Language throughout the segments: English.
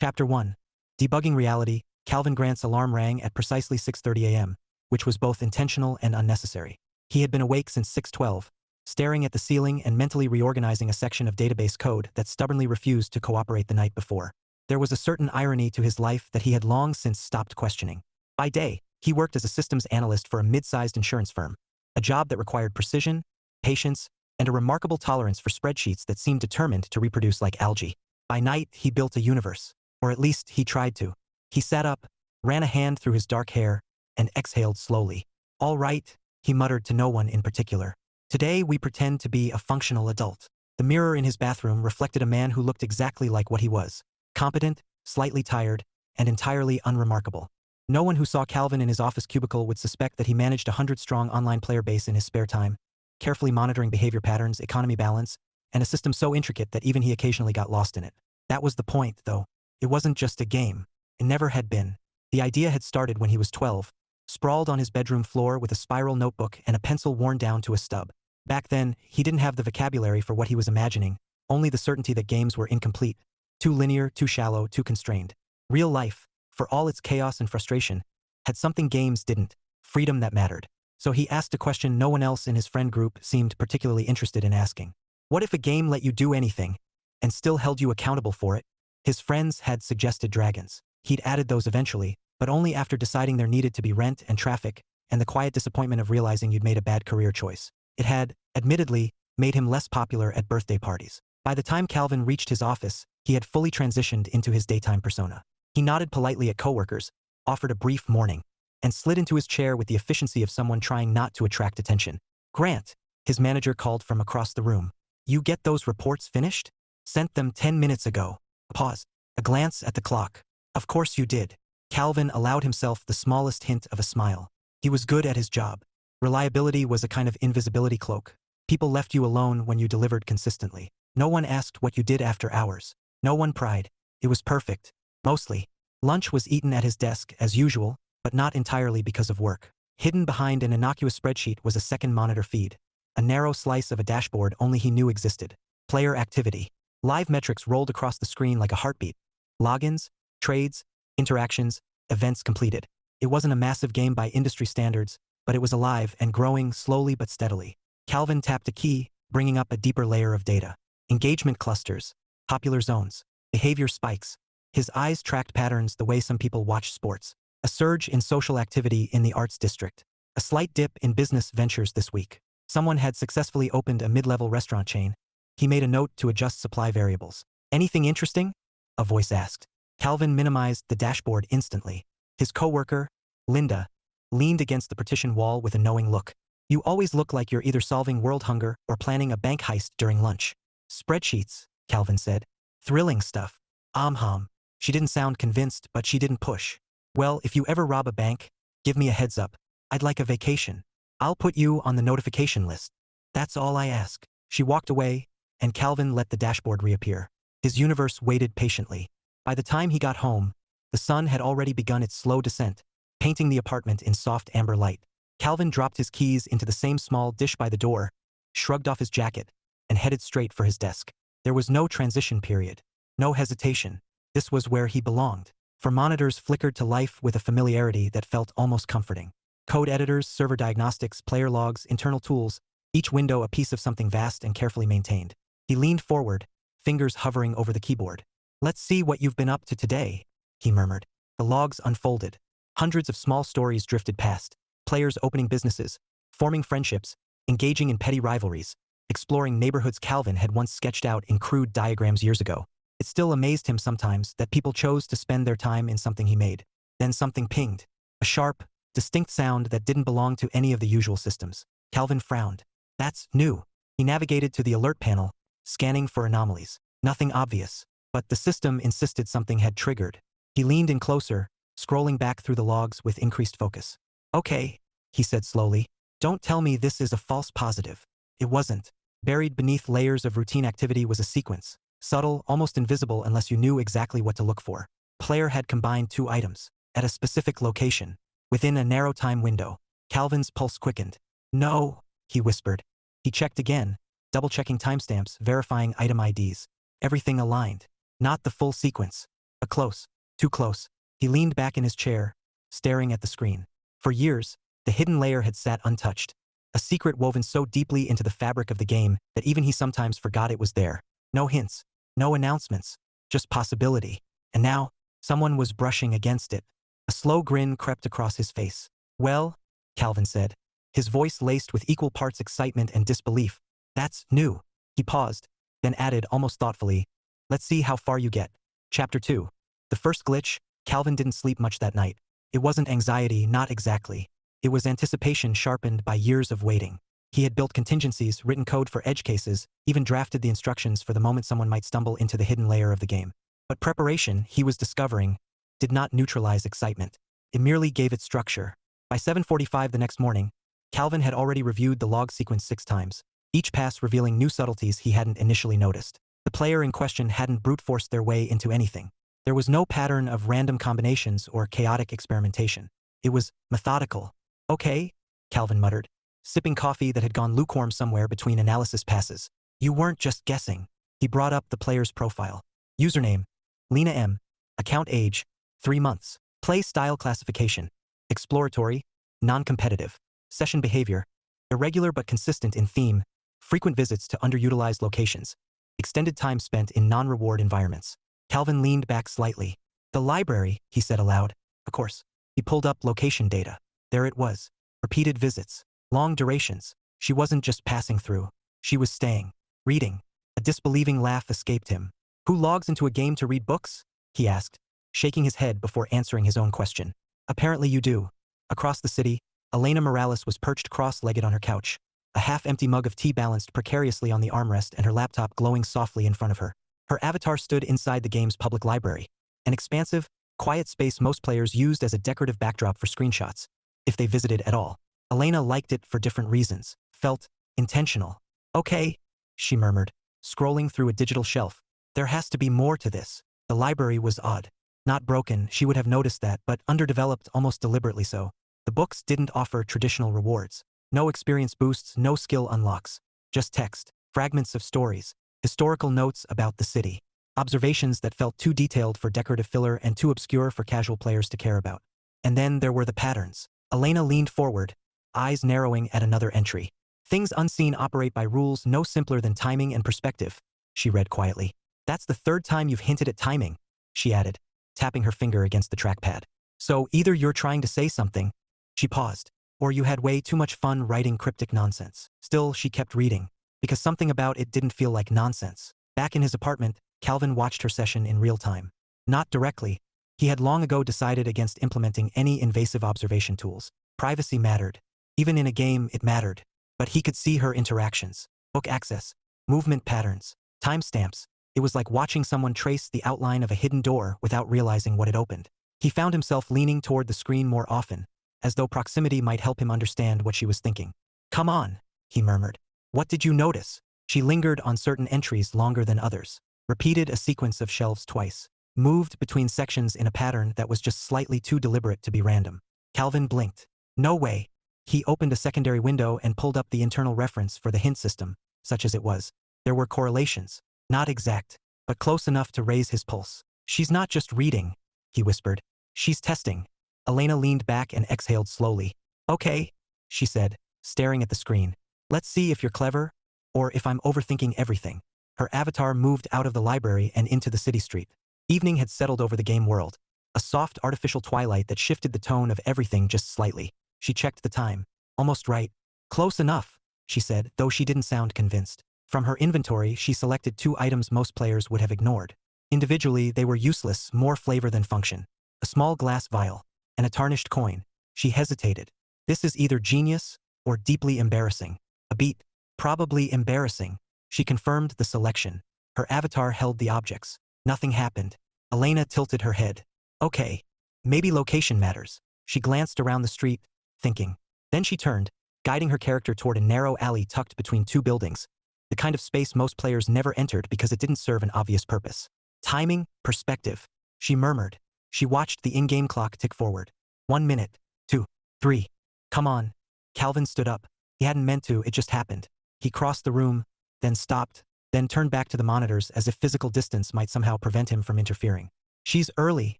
Chapter 1. Debugging reality. Calvin Grant's alarm rang at precisely 6:30 a.m., which was both intentional and unnecessary. He had been awake since 6:12, staring at the ceiling and mentally reorganizing a section of database code that stubbornly refused to cooperate the night before. There was a certain irony to his life that he had long since stopped questioning. By day, he worked as a systems analyst for a mid-sized insurance firm, a job that required precision, patience, and a remarkable tolerance for spreadsheets that seemed determined to reproduce like algae. By night, he built a universe, or at least he tried to. He sat up, ran a hand through his dark hair, and exhaled slowly. "All right," he muttered to no one in particular. "Today we pretend to be a functional adult." The mirror in his bathroom reflected a man who looked exactly like what he was: competent, slightly tired, and entirely unremarkable. No one who saw Calvin in his office cubicle would suspect that he managed a 100-strong online player base in his spare time, carefully monitoring behavior patterns, economy balance, and a system so intricate that even he occasionally got lost in it. That was the point, though. It wasn't just a game. It never had been. The idea had started when he was 12, sprawled on his bedroom floor with a spiral notebook and a pencil worn down to a stub. Back then, he didn't have the vocabulary for what he was imagining, only the certainty that games were incomplete, too linear, too shallow, too constrained. Real life, for all its chaos and frustration, had something games didn't: freedom that mattered. So he asked a question no one else in his friend group seemed particularly interested in asking. What if a game let you do anything, and still held you accountable for it? His friends had suggested dragons. He'd added those eventually, but only after deciding there needed to be rent and traffic, and the quiet disappointment of realizing you'd made a bad career choice. It had, admittedly, made him less popular at birthday parties. By the time Calvin reached his office, he had fully transitioned into his daytime persona. He nodded politely at coworkers, offered a brief morning, and slid into his chair with the efficiency of someone trying not to attract attention. "Grant," his manager called from across the room. "You get those reports finished? Sent them 10 minutes ago." A pause. A glance at the clock. "Of course you did." Calvin allowed himself the smallest hint of a smile. He was good at his job. Reliability was a kind of invisibility cloak. People left you alone when you delivered consistently. No one asked what you did after hours. No one pried. It was perfect. Mostly. Lunch was eaten at his desk, as usual, but not entirely because of work. Hidden behind an innocuous spreadsheet was a second monitor feed. A narrow slice of a dashboard only he knew existed. Player activity. Live metrics rolled across the screen like a heartbeat. Logins, trades, interactions, events completed. It wasn't a massive game by industry standards, but it was alive and growing slowly but steadily. Calvin tapped a key, bringing up a deeper layer of data. Engagement clusters, popular zones, behavior spikes. His eyes tracked patterns the way some people watch sports. A surge in social activity in the arts district. A slight dip in business ventures this week. Someone had successfully opened a mid-level restaurant chain. He made a note to adjust supply variables. "Anything interesting?" a voice asked. Calvin minimized the dashboard instantly. His coworker, Linda, leaned against the partition wall with a knowing look. "You always look like you're either solving world hunger or planning a bank heist during lunch." "Spreadsheets," Calvin said. "Thrilling stuff." "Hum." She didn't sound convinced, but she didn't push. "Well, if you ever rob a bank, give me a heads up. I'd like a vacation. I'll put you on the notification list. That's all I ask." She walked away, and Calvin let the dashboard reappear. His universe waited patiently. By the time he got home, the sun had already begun its slow descent, painting the apartment in soft amber light. Calvin dropped his keys into the same small dish by the door, shrugged off his jacket, and headed straight for his desk. There was no transition period, no hesitation. This was where he belonged. For monitors flickered to life with a familiarity that felt almost comforting. Code editors, server diagnostics, player logs, internal tools, each window a piece of something vast and carefully maintained. He leaned forward, fingers hovering over the keyboard. "Let's see what you've been up to today," he murmured. The logs unfolded. Hundreds of small stories drifted past. Players opening businesses, forming friendships, engaging in petty rivalries, exploring neighborhoods Calvin had once sketched out in crude diagrams years ago. It still amazed him sometimes that people chose to spend their time in something he made. Then something pinged. A sharp, distinct sound that didn't belong to any of the usual systems. Calvin frowned. "That's new." He navigated to the alert panel, scanning for anomalies. Nothing obvious, but the system insisted something had triggered. He leaned in closer, scrolling back through the logs with increased focus. "Okay," he said slowly. "Don't tell me this is a false positive." It wasn't. Buried beneath layers of routine activity was a sequence. Subtle, almost invisible unless you knew exactly what to look for. Player had combined two items, at a specific location, within a narrow time window. Calvin's pulse quickened. "No," he whispered. He checked again, double-checking timestamps, verifying item IDs. Everything aligned. Not the full sequence, Close. Too close. He leaned back in his chair, staring at the screen. For years, the hidden layer had sat untouched. A secret woven so deeply into the fabric of the game that even he sometimes forgot it was there. No hints. No announcements. Just possibility. And now, someone was brushing against it. A slow grin crept across his face. Well, Calvin said, his voice laced with equal parts excitement and disbelief. That's new. He paused, then added almost thoughtfully, let's see how far you get. Chapter 2. The first glitch. Calvin didn't sleep much that night. It wasn't anxiety, not exactly. It was anticipation sharpened by years of waiting. He had built contingencies, written code for edge cases, even drafted the instructions for the moment someone might stumble into the hidden layer of the game. But preparation, he was discovering, did not neutralize excitement. It merely gave it structure. By 7:45 the next morning, Calvin had already reviewed the log sequence 6 times, each pass revealing new subtleties he hadn't initially noticed. The player in question hadn't brute-forced their way into anything. There was no pattern of random combinations or chaotic experimentation. It was methodical. Okay, Calvin muttered, sipping coffee that had gone lukewarm somewhere between analysis passes. You weren't just guessing. He brought up the player's profile. Username, Lena M. Account age, 3 months. Play style classification, exploratory, non-competitive. Session behavior, irregular but consistent in theme, frequent visits to underutilized locations, extended time spent in non-reward environments. Calvin leaned back slightly. The library, he said aloud. Of course. He pulled up location data. There it was. Repeated visits. Long durations. She wasn't just passing through. She was staying. Reading. A disbelieving laugh escaped him. Who logs into a game to read books? He asked, shaking his head before answering his own question. Apparently you do. Across the city, Elena Morales was perched cross-legged on her couch. A half-empty mug of tea balanced precariously on the armrest and her laptop glowing softly in front of her. Her avatar stood inside the game's public library, an expansive, quiet space most players used as a decorative backdrop for screenshots, if they visited at all. Elena liked it for different reasons, felt intentional. Okay, she murmured, scrolling through a digital shelf. There has to be more to this. The library was odd. Not broken, she would have noticed that, but underdeveloped almost deliberately so. The books didn't offer traditional rewards. No experience boosts, no skill unlocks. Just text, fragments of stories, historical notes about the city, observations that felt too detailed for decorative filler and too obscure for casual players to care about. And then there were the patterns. Elena leaned forward, eyes narrowing at another entry. Things unseen operate by rules no simpler than timing and perspective, she read quietly. That's the 3rd time you've hinted at timing, she added, tapping her finger against the trackpad. So either you're trying to say something, she paused, or you had way too much fun writing cryptic nonsense. Still, she kept reading, because something about it didn't feel like nonsense. Back in his apartment, Calvin watched her session in real time. Not directly. He had long ago decided against implementing any invasive observation tools. Privacy mattered. Even in a game, it mattered. But he could see her interactions. Book access, movement patterns, timestamps. It was like watching someone trace the outline of a hidden door without realizing what it opened. He found himself leaning toward the screen more often, as though proximity might help him understand what she was thinking. Come on, he murmured. What did you notice? She lingered on certain entries longer than others, repeated a sequence of shelves twice, moved between sections in a pattern that was just slightly too deliberate to be random. Calvin blinked. No way. He opened a secondary window and pulled up the internal reference for the hint system, such as it was. There were correlations, not exact, but close enough to raise his pulse. She's not just reading, he whispered. She's testing. Elena leaned back and exhaled slowly. Okay, she said, staring at the screen. Let's see if you're clever, or if I'm overthinking everything. Her avatar moved out of the library and into the city street. Evening had settled over the game world, a soft artificial twilight that shifted the tone of everything just slightly. She checked the time. Almost right. Close enough, she said, though she didn't sound convinced. From her inventory, she selected 2 items most players would have ignored. Individually, they were useless, more flavor than function. A small glass vial, and a tarnished coin. She hesitated. This is either genius or deeply embarrassing. A beat. Probably embarrassing. She confirmed the selection. Her avatar held the objects. Nothing happened. Elena tilted her head. Okay. Maybe location matters. She glanced around the street, thinking. Then she turned, guiding her character toward a narrow alley tucked between 2 buildings. The kind of space most players never entered because it didn't serve an obvious purpose. Timing, perspective. She murmured. She watched the in-game clock tick forward. 1 minute, 2, 3. Come on. Calvin stood up. He hadn't meant to, it just happened. He crossed the room, then stopped, then turned back to the monitors as if physical distance might somehow prevent him from interfering. She's early,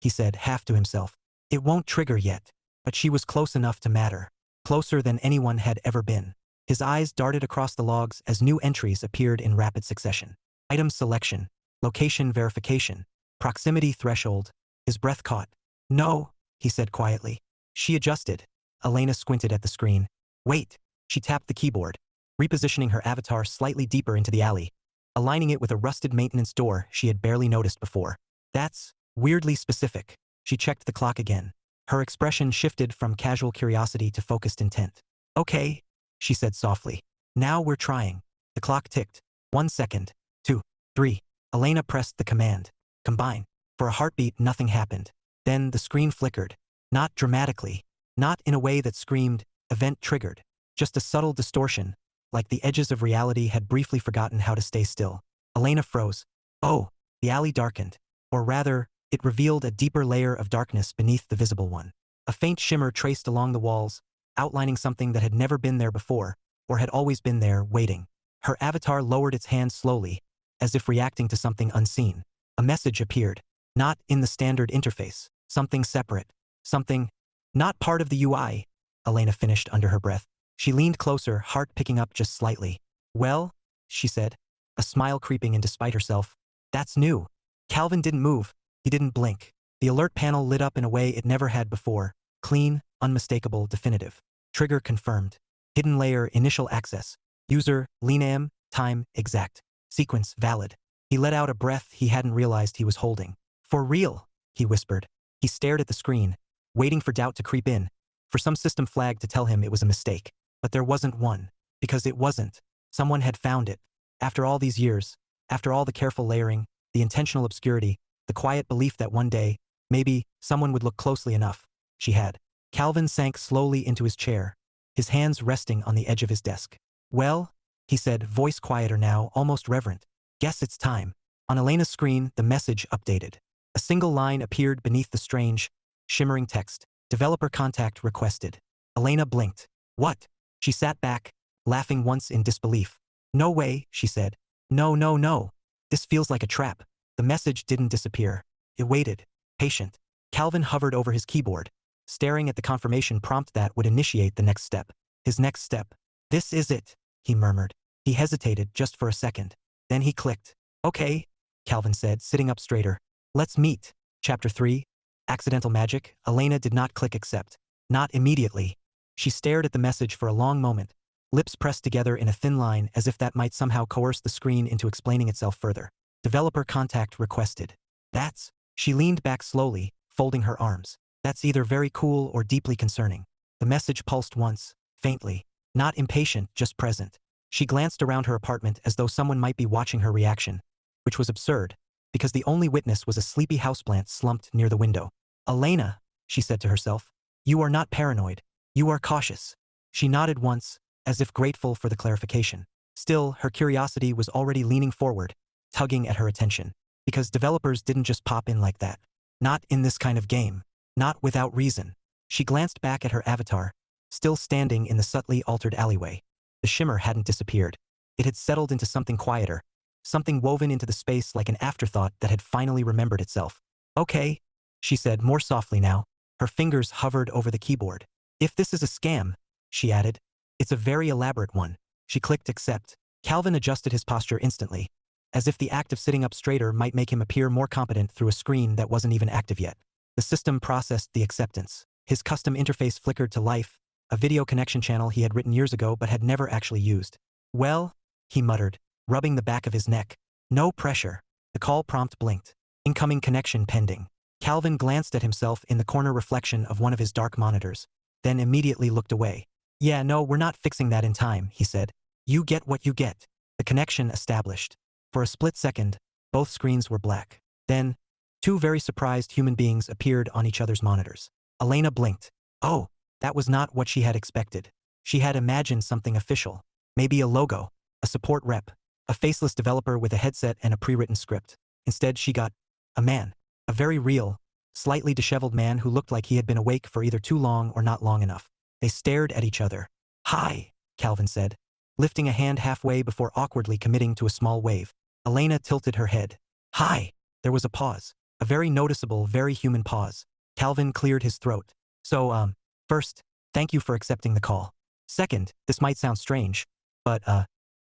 he said, half to himself. It won't trigger yet. But she was close enough to matter. Closer than anyone had ever been. His eyes darted across the logs as new entries appeared in rapid succession. Item selection, location verification, proximity threshold. His breath caught. No, he said quietly. She adjusted. Elena squinted at the screen. Wait. She tapped the keyboard, repositioning her avatar slightly deeper into the alley, aligning it with a rusted maintenance door she had barely noticed before. That's weirdly specific. She checked the clock again. Her expression shifted from casual curiosity to focused intent. Okay, she said softly. Now we're trying. The clock ticked. 1 second. 2, 3. Elena pressed the command. Combine. For a heartbeat, nothing happened. Then the screen flickered. Not dramatically. Not in a way that screamed, event triggered. Just a subtle distortion, like the edges of reality had briefly forgotten how to stay still. Elena froze. Oh, the alley darkened. Or rather, it revealed a deeper layer of darkness beneath the visible one. A faint shimmer traced along the walls, outlining something that had never been there before, or had always been there, waiting. Her avatar lowered its hand slowly, as if reacting to something unseen. A message appeared. Not in the standard interface. Something separate. Something not part of the UI, Elena finished under her breath. She leaned closer, heart picking up just slightly. Well, she said, a smile creeping in despite herself. That's new. Calvin didn't move. He didn't blink. The alert panel lit up in a way it never had before. Clean, unmistakable, definitive. Trigger confirmed. Hidden layer, initial access. User, Lenam, time, exact. Sequence, valid. He let out a breath he hadn't realized he was holding. For real, he whispered. He stared at the screen, waiting for doubt to creep in, for some system flag to tell him it was a mistake. But there wasn't one. Because it wasn't. Someone had found it. After all these years, after all the careful layering, the intentional obscurity, the quiet belief that one day, maybe, someone would look closely enough. She had. Calvin sank slowly into his chair, his hands resting on the edge of his desk. Well, he said, voice quieter now, almost reverent. Guess it's time. On Elena's screen, the message updated. A single line appeared beneath the strange, shimmering text. Developer contact requested. Elena blinked. What? She sat back, laughing once in disbelief. No way, she said. No, no, no. This feels like a trap. The message didn't disappear. It waited, patient. Calvin hovered over his keyboard, staring at the confirmation prompt that would initiate the next step. His next step. This is it, he murmured. He hesitated just for a second. Then he clicked. Okay, Calvin said, sitting up straighter. Let's meet. Chapter 3. Accidental Magic. Elena did not click accept. Not immediately. She stared at the message for a long moment, lips pressed together in a thin line as if that might somehow coerce the screen into explaining itself further. Developer contact requested. That's. She leaned back slowly, folding her arms. That's either very cool or deeply concerning. The message pulsed once, faintly. Not impatient, just present. She glanced around her apartment as though someone might be watching her reaction, which was absurd, because the only witness was a sleepy houseplant slumped near the window. Elena, she said to herself, you are not paranoid. You are cautious. She nodded once, as if grateful for the clarification. Still, her curiosity was already leaning forward, tugging at her attention. Because developers didn't just pop in like that. Not in this kind of game. Not without reason. She glanced back at her avatar, still standing in the subtly altered alleyway. The shimmer hadn't disappeared. It had settled into something quieter, something woven into the space like an afterthought that had finally remembered itself. Okay, she said more softly now. Her fingers hovered over the keyboard. If this is a scam, she added, it's a very elaborate one. She clicked accept. Calvin adjusted his posture instantly, as if the act of sitting up straighter might make him appear more competent through a screen that wasn't even active yet. The system processed the acceptance. His custom interface flickered to life, a video connection channel he had written years ago but had never actually used. Well, he muttered, rubbing the back of his neck. No pressure. The call prompt blinked. Incoming connection pending. Calvin glanced at himself in the corner reflection of one of his dark monitors, then immediately looked away. Yeah, no, we're not fixing that in time, he said. You get what you get. The connection established. For a split second, both screens were black. Then, two very surprised human beings appeared on each other's monitors. Elena blinked. Oh, that was not what she had expected. She had imagined something official. Maybe a logo, a support rep, a faceless developer with a headset and a pre-written script. Instead, she got a man. A very real, slightly disheveled man who looked like he had been awake for either too long or not long enough. They stared at each other. Hi, Calvin said, lifting a hand halfway before awkwardly committing to a small wave. Elena tilted her head. Hi. There was a pause. A very noticeable, very human pause. Calvin cleared his throat. So, first, thank you for accepting the call. Second, this might sound strange, but,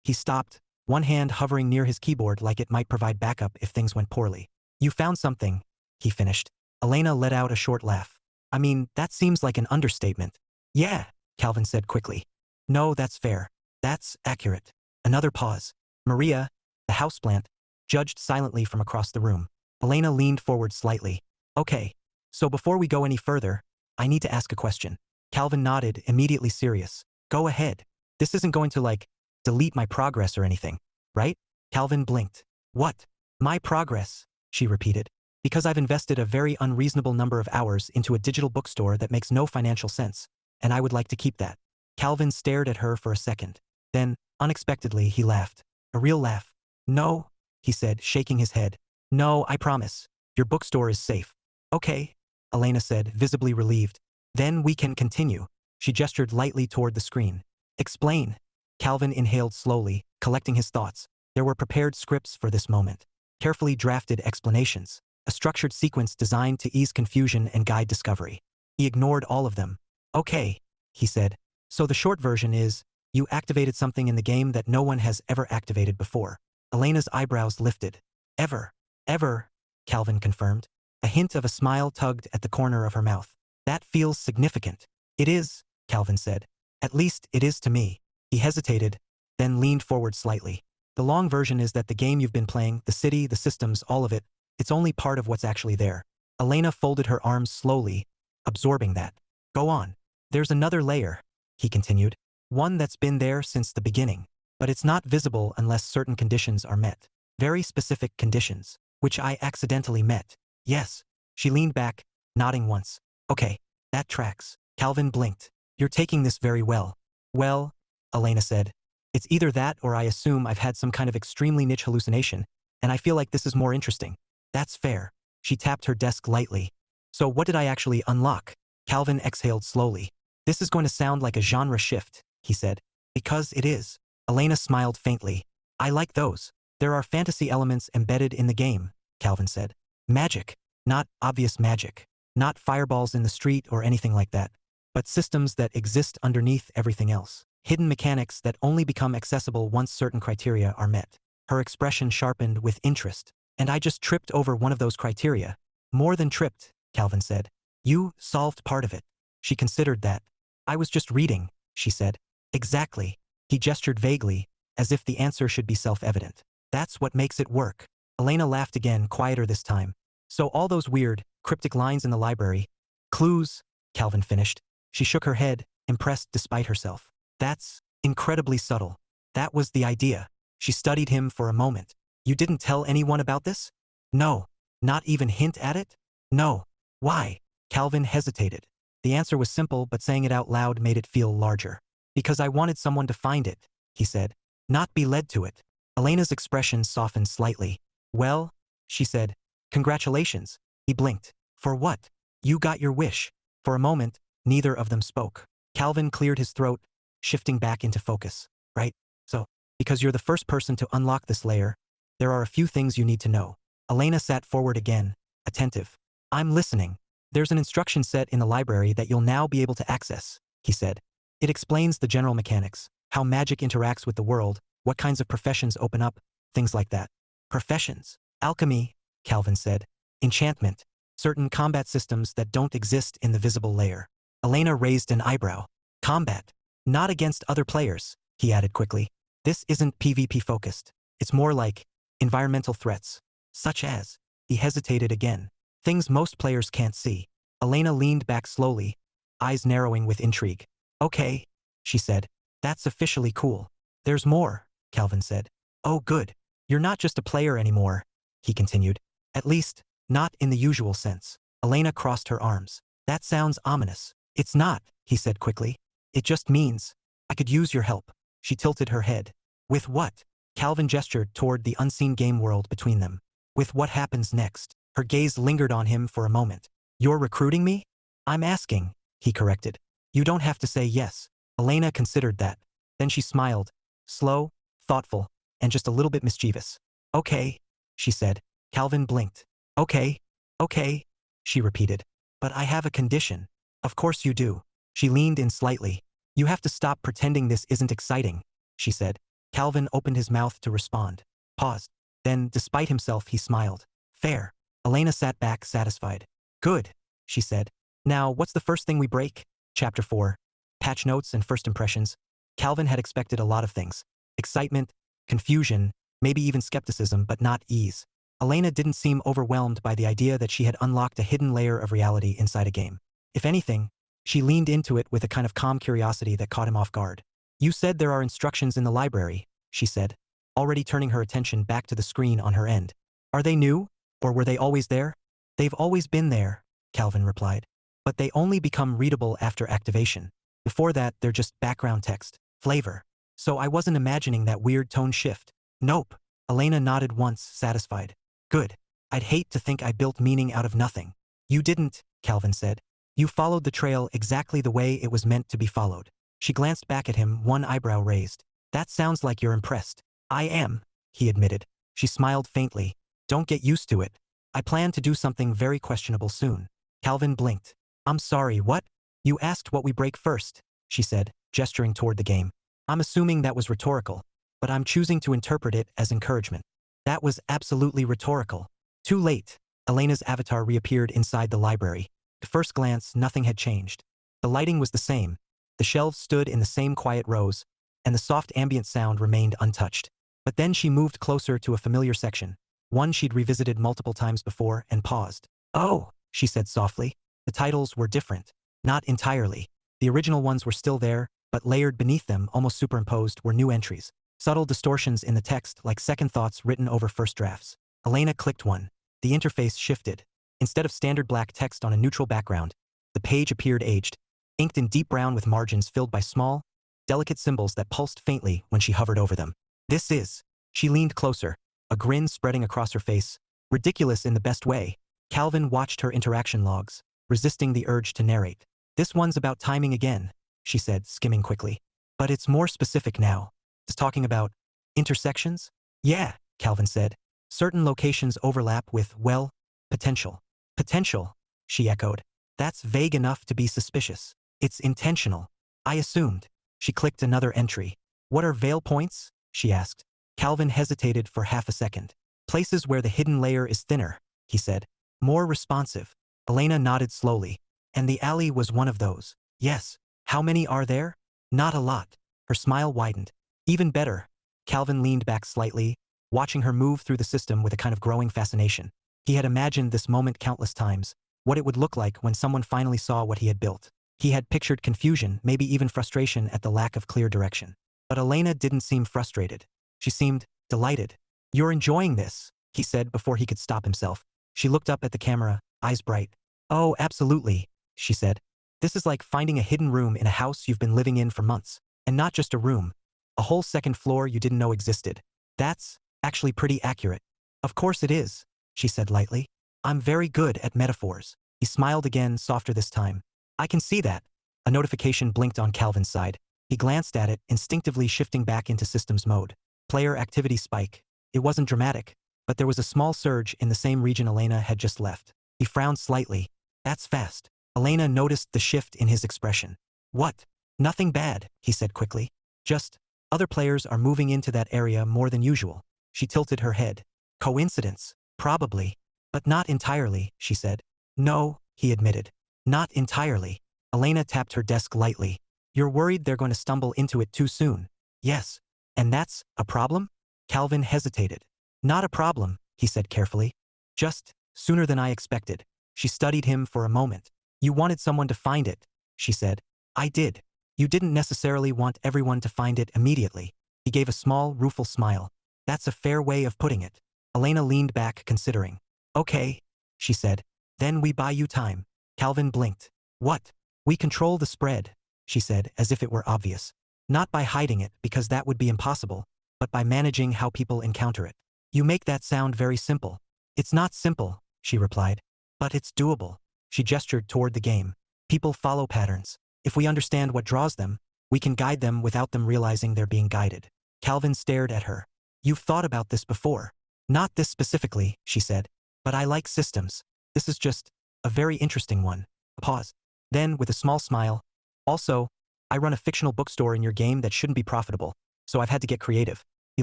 he stopped, one hand hovering near his keyboard like it might provide backup if things went poorly. You found something, he finished. Elena let out a short laugh. I mean, that seems like an understatement. Yeah, Calvin said quickly. No, that's fair. That's accurate. Another pause. Maria, the houseplant, judged silently from across the room. Elena leaned forward slightly. Okay, so before we go any further, I need to ask a question. Calvin nodded, immediately serious. Go ahead. This isn't going to, like, delete my progress or anything, right? Calvin blinked. What? My progress, she repeated. Because I've invested a very unreasonable number of hours into a digital bookstore that makes no financial sense, and I would like to keep that. Calvin stared at her for a second. Then, unexpectedly, he laughed. A real laugh. No, he said, shaking his head. No, I promise. Your bookstore is safe. Okay, Elena said, visibly relieved. Then we can continue. She gestured lightly toward the screen. Explain. Calvin inhaled slowly, collecting his thoughts. There were prepared scripts for this moment. Carefully drafted explanations. A structured sequence designed to ease confusion and guide discovery. He ignored all of them. Okay, he said. So the short version is, you activated something in the game that no one has ever activated before. Elena's eyebrows lifted. Ever. Ever, Calvin confirmed. A hint of a smile tugged at the corner of her mouth. That feels significant. It is, Calvin said. At least it is to me. He hesitated, then leaned forward slightly. The long version is that the game you've been playing, the city, the systems, all of it, it's only part of what's actually there. Elena folded her arms slowly, absorbing that. Go on. There's another layer, he continued. One that's been there since the beginning. But it's not visible unless certain conditions are met. Very specific conditions, which I accidentally met. Yes. She leaned back, nodding once. Okay, that tracks. Calvin blinked. You're taking this very well. Well, Elena said. It's either that or I assume I've had some kind of extremely niche hallucination, and I feel like this is more interesting. That's fair. She tapped her desk lightly. So what did I actually unlock? Calvin exhaled slowly. This is going to sound like a genre shift, he said. Because it is. Elena smiled faintly. I like those. There are fantasy elements embedded in the game, Calvin said. Magic. Not obvious magic. Not fireballs in the street or anything like that. But systems that exist underneath everything else. Hidden mechanics that only become accessible once certain criteria are met. Her expression sharpened with interest. And I just tripped over one of those criteria. More than tripped, Calvin said. You solved part of it. She considered that. I was just reading, she said. Exactly. He gestured vaguely, as if the answer should be self-evident. That's what makes it work. Elena laughed again, quieter this time. So all those weird, cryptic lines in the library. Clues, Calvin finished. She shook her head, impressed despite herself. That's incredibly subtle. That was the idea. She studied him for a moment. You didn't tell anyone about this? No. Not even hint at it? No. Why? Calvin hesitated. The answer was simple, but saying it out loud made it feel larger. Because I wanted someone to find it, he said. Not be led to it. Elena's expression softened slightly. Well, she said. Congratulations. He blinked. For what? You got your wish. For a moment, neither of them spoke. Calvin cleared his throat, shifting back into focus. Right? So, because you're the first person to unlock this layer, there are a few things you need to know. Elena sat forward again, attentive. I'm listening. There's an instruction set in the library that you'll now be able to access, he said. It explains the general mechanics, how magic interacts with the world, what kinds of professions open up, things like that. Professions. Alchemy, Calvin said. Enchantment. Certain combat systems that don't exist in the visible layer. Elena raised an eyebrow. Combat. Not against other players, he added quickly. This isn't PvP focused. It's more like environmental threats. Such as. He hesitated again. Things most players can't see. Elena leaned back slowly, eyes narrowing with intrigue. Okay, she said. That's officially cool. There's more, Calvin said. Oh good. You're not just a player anymore, he continued. At least, not in the usual sense. Elena crossed her arms. That sounds ominous. It's not, he said quickly. It just means, I could use your help. She tilted her head. With what? Calvin gestured toward the unseen game world between them. With what happens next? Her gaze lingered on him for a moment. You're recruiting me? I'm asking, he corrected. You don't have to say yes. Elena considered that. Then she smiled. Slow, thoughtful, and just a little bit mischievous. Okay, she said. Calvin blinked. Okay, Okay, she repeated. But I have a condition. Of course you do. She leaned in slightly. You have to stop pretending this isn't exciting, she said. Calvin opened his mouth to respond. Paused. Then, despite himself, he smiled. Fair. Elena sat back, satisfied. Good, she said. Now, what's the first thing we break? Chapter 4. Patch notes and first impressions. Calvin had expected a lot of things. Excitement, confusion, maybe even skepticism, but not ease. Elena didn't seem overwhelmed by the idea that she had unlocked a hidden layer of reality inside a game. If anything, she leaned into it with a kind of calm curiosity that caught him off guard. You said there are instructions in the library, she said, already turning her attention back to the screen on her end. Are they new? Or were they always there? They've always been there, Calvin replied. But they only become readable after activation. Before that, they're just background text, flavor. So I wasn't imagining that weird tone shift. Nope. Elena nodded once, satisfied. Good. I'd hate to think I built meaning out of nothing. You didn't, Calvin said. You followed the trail exactly the way it was meant to be followed. She glanced back at him, one eyebrow raised. That sounds like you're impressed. I am, he admitted. She smiled faintly. Don't get used to it. I plan to do something very questionable soon. Calvin blinked. I'm sorry, what? You asked what we break first, she said, gesturing toward the game. I'm assuming that was rhetorical, but I'm choosing to interpret it as encouragement. That was absolutely rhetorical. Too late. Elena's avatar reappeared inside the library. At first glance, nothing had changed. The lighting was the same. The shelves stood in the same quiet rows, and the soft ambient sound remained untouched. But then she moved closer to a familiar section, one she'd revisited multiple times before, and paused. Oh, she said softly. The titles were different. Not entirely. The original ones were still there, but layered beneath them, almost superimposed, were new entries. Subtle distortions in the text, like second thoughts written over first drafts. Elena clicked one. The interface shifted. Instead of standard black text on a neutral background, the page appeared aged, inked in deep brown with margins filled by small, delicate symbols that pulsed faintly when she hovered over them. This is. She leaned closer, a grin spreading across her face. Ridiculous in the best way. Calvin watched her interaction logs, resisting the urge to narrate. This one's about timing again, she said, skimming quickly. But it's more specific now. It's talking about intersections? Yeah, Calvin said. Certain locations overlap with, well, potential. Potential, she echoed. That's vague enough to be suspicious. It's intentional. I assumed. She clicked another entry. What are veil points? She asked. Calvin hesitated for half a second. Places where the hidden layer is thinner, he said. More responsive. Elena nodded slowly. And the alley was one of those. Yes. How many are there? Not a lot. Her smile widened. Even better. Calvin leaned back slightly, watching her move through the system with a kind of growing fascination. He had imagined this moment countless times, what it would look like when someone finally saw what he had built. He had pictured confusion, maybe even frustration at the lack of clear direction. But Elena didn't seem frustrated. She seemed delighted. You're enjoying this, he said before he could stop himself. She looked up at the camera, eyes bright. Oh, absolutely, she said. This is like finding a hidden room in a house you've been living in for months. And not just a room. A whole second floor you didn't know existed. That's actually pretty accurate. Of course it is, she said lightly. I'm very good at metaphors. He smiled again, softer this time. I can see that. A notification blinked on Calvin's side. He glanced at it, instinctively shifting back into systems mode. Player activity spike. It wasn't dramatic, but there was a small surge in the same region Elena had just left. He frowned slightly. That's fast. Elena noticed the shift in his expression. What? Nothing bad, he said quickly. Just, other players are moving into that area more than usual. She tilted her head. Coincidence? Probably. But not entirely, she said. No, he admitted. Not entirely. Elena tapped her desk lightly. You're worried they're going to stumble into it too soon. Yes. And that's a problem? Calvin hesitated. Not a problem, he said carefully. Just, sooner than I expected. She studied him for a moment. You wanted someone to find it, she said. I did. You didn't necessarily want everyone to find it immediately. He gave a small, rueful smile. That's a fair way of putting it. Elena leaned back, considering. Okay, she said. Then we buy you time. Calvin blinked. What? We control the spread, she said, as if it were obvious. Not by hiding it, because that would be impossible, but by managing how people encounter it. You make that sound very simple. It's not simple, she replied. But it's doable. She gestured toward the game. People follow patterns. If we understand what draws them, we can guide them without them realizing they're being guided. Calvin stared at her. You've thought about this before. Not this specifically, she said. But I like systems. This is just a very interesting one. A pause. Then, with a small smile, also, I run a fictional bookstore in your game that shouldn't be profitable, so I've had to get creative. He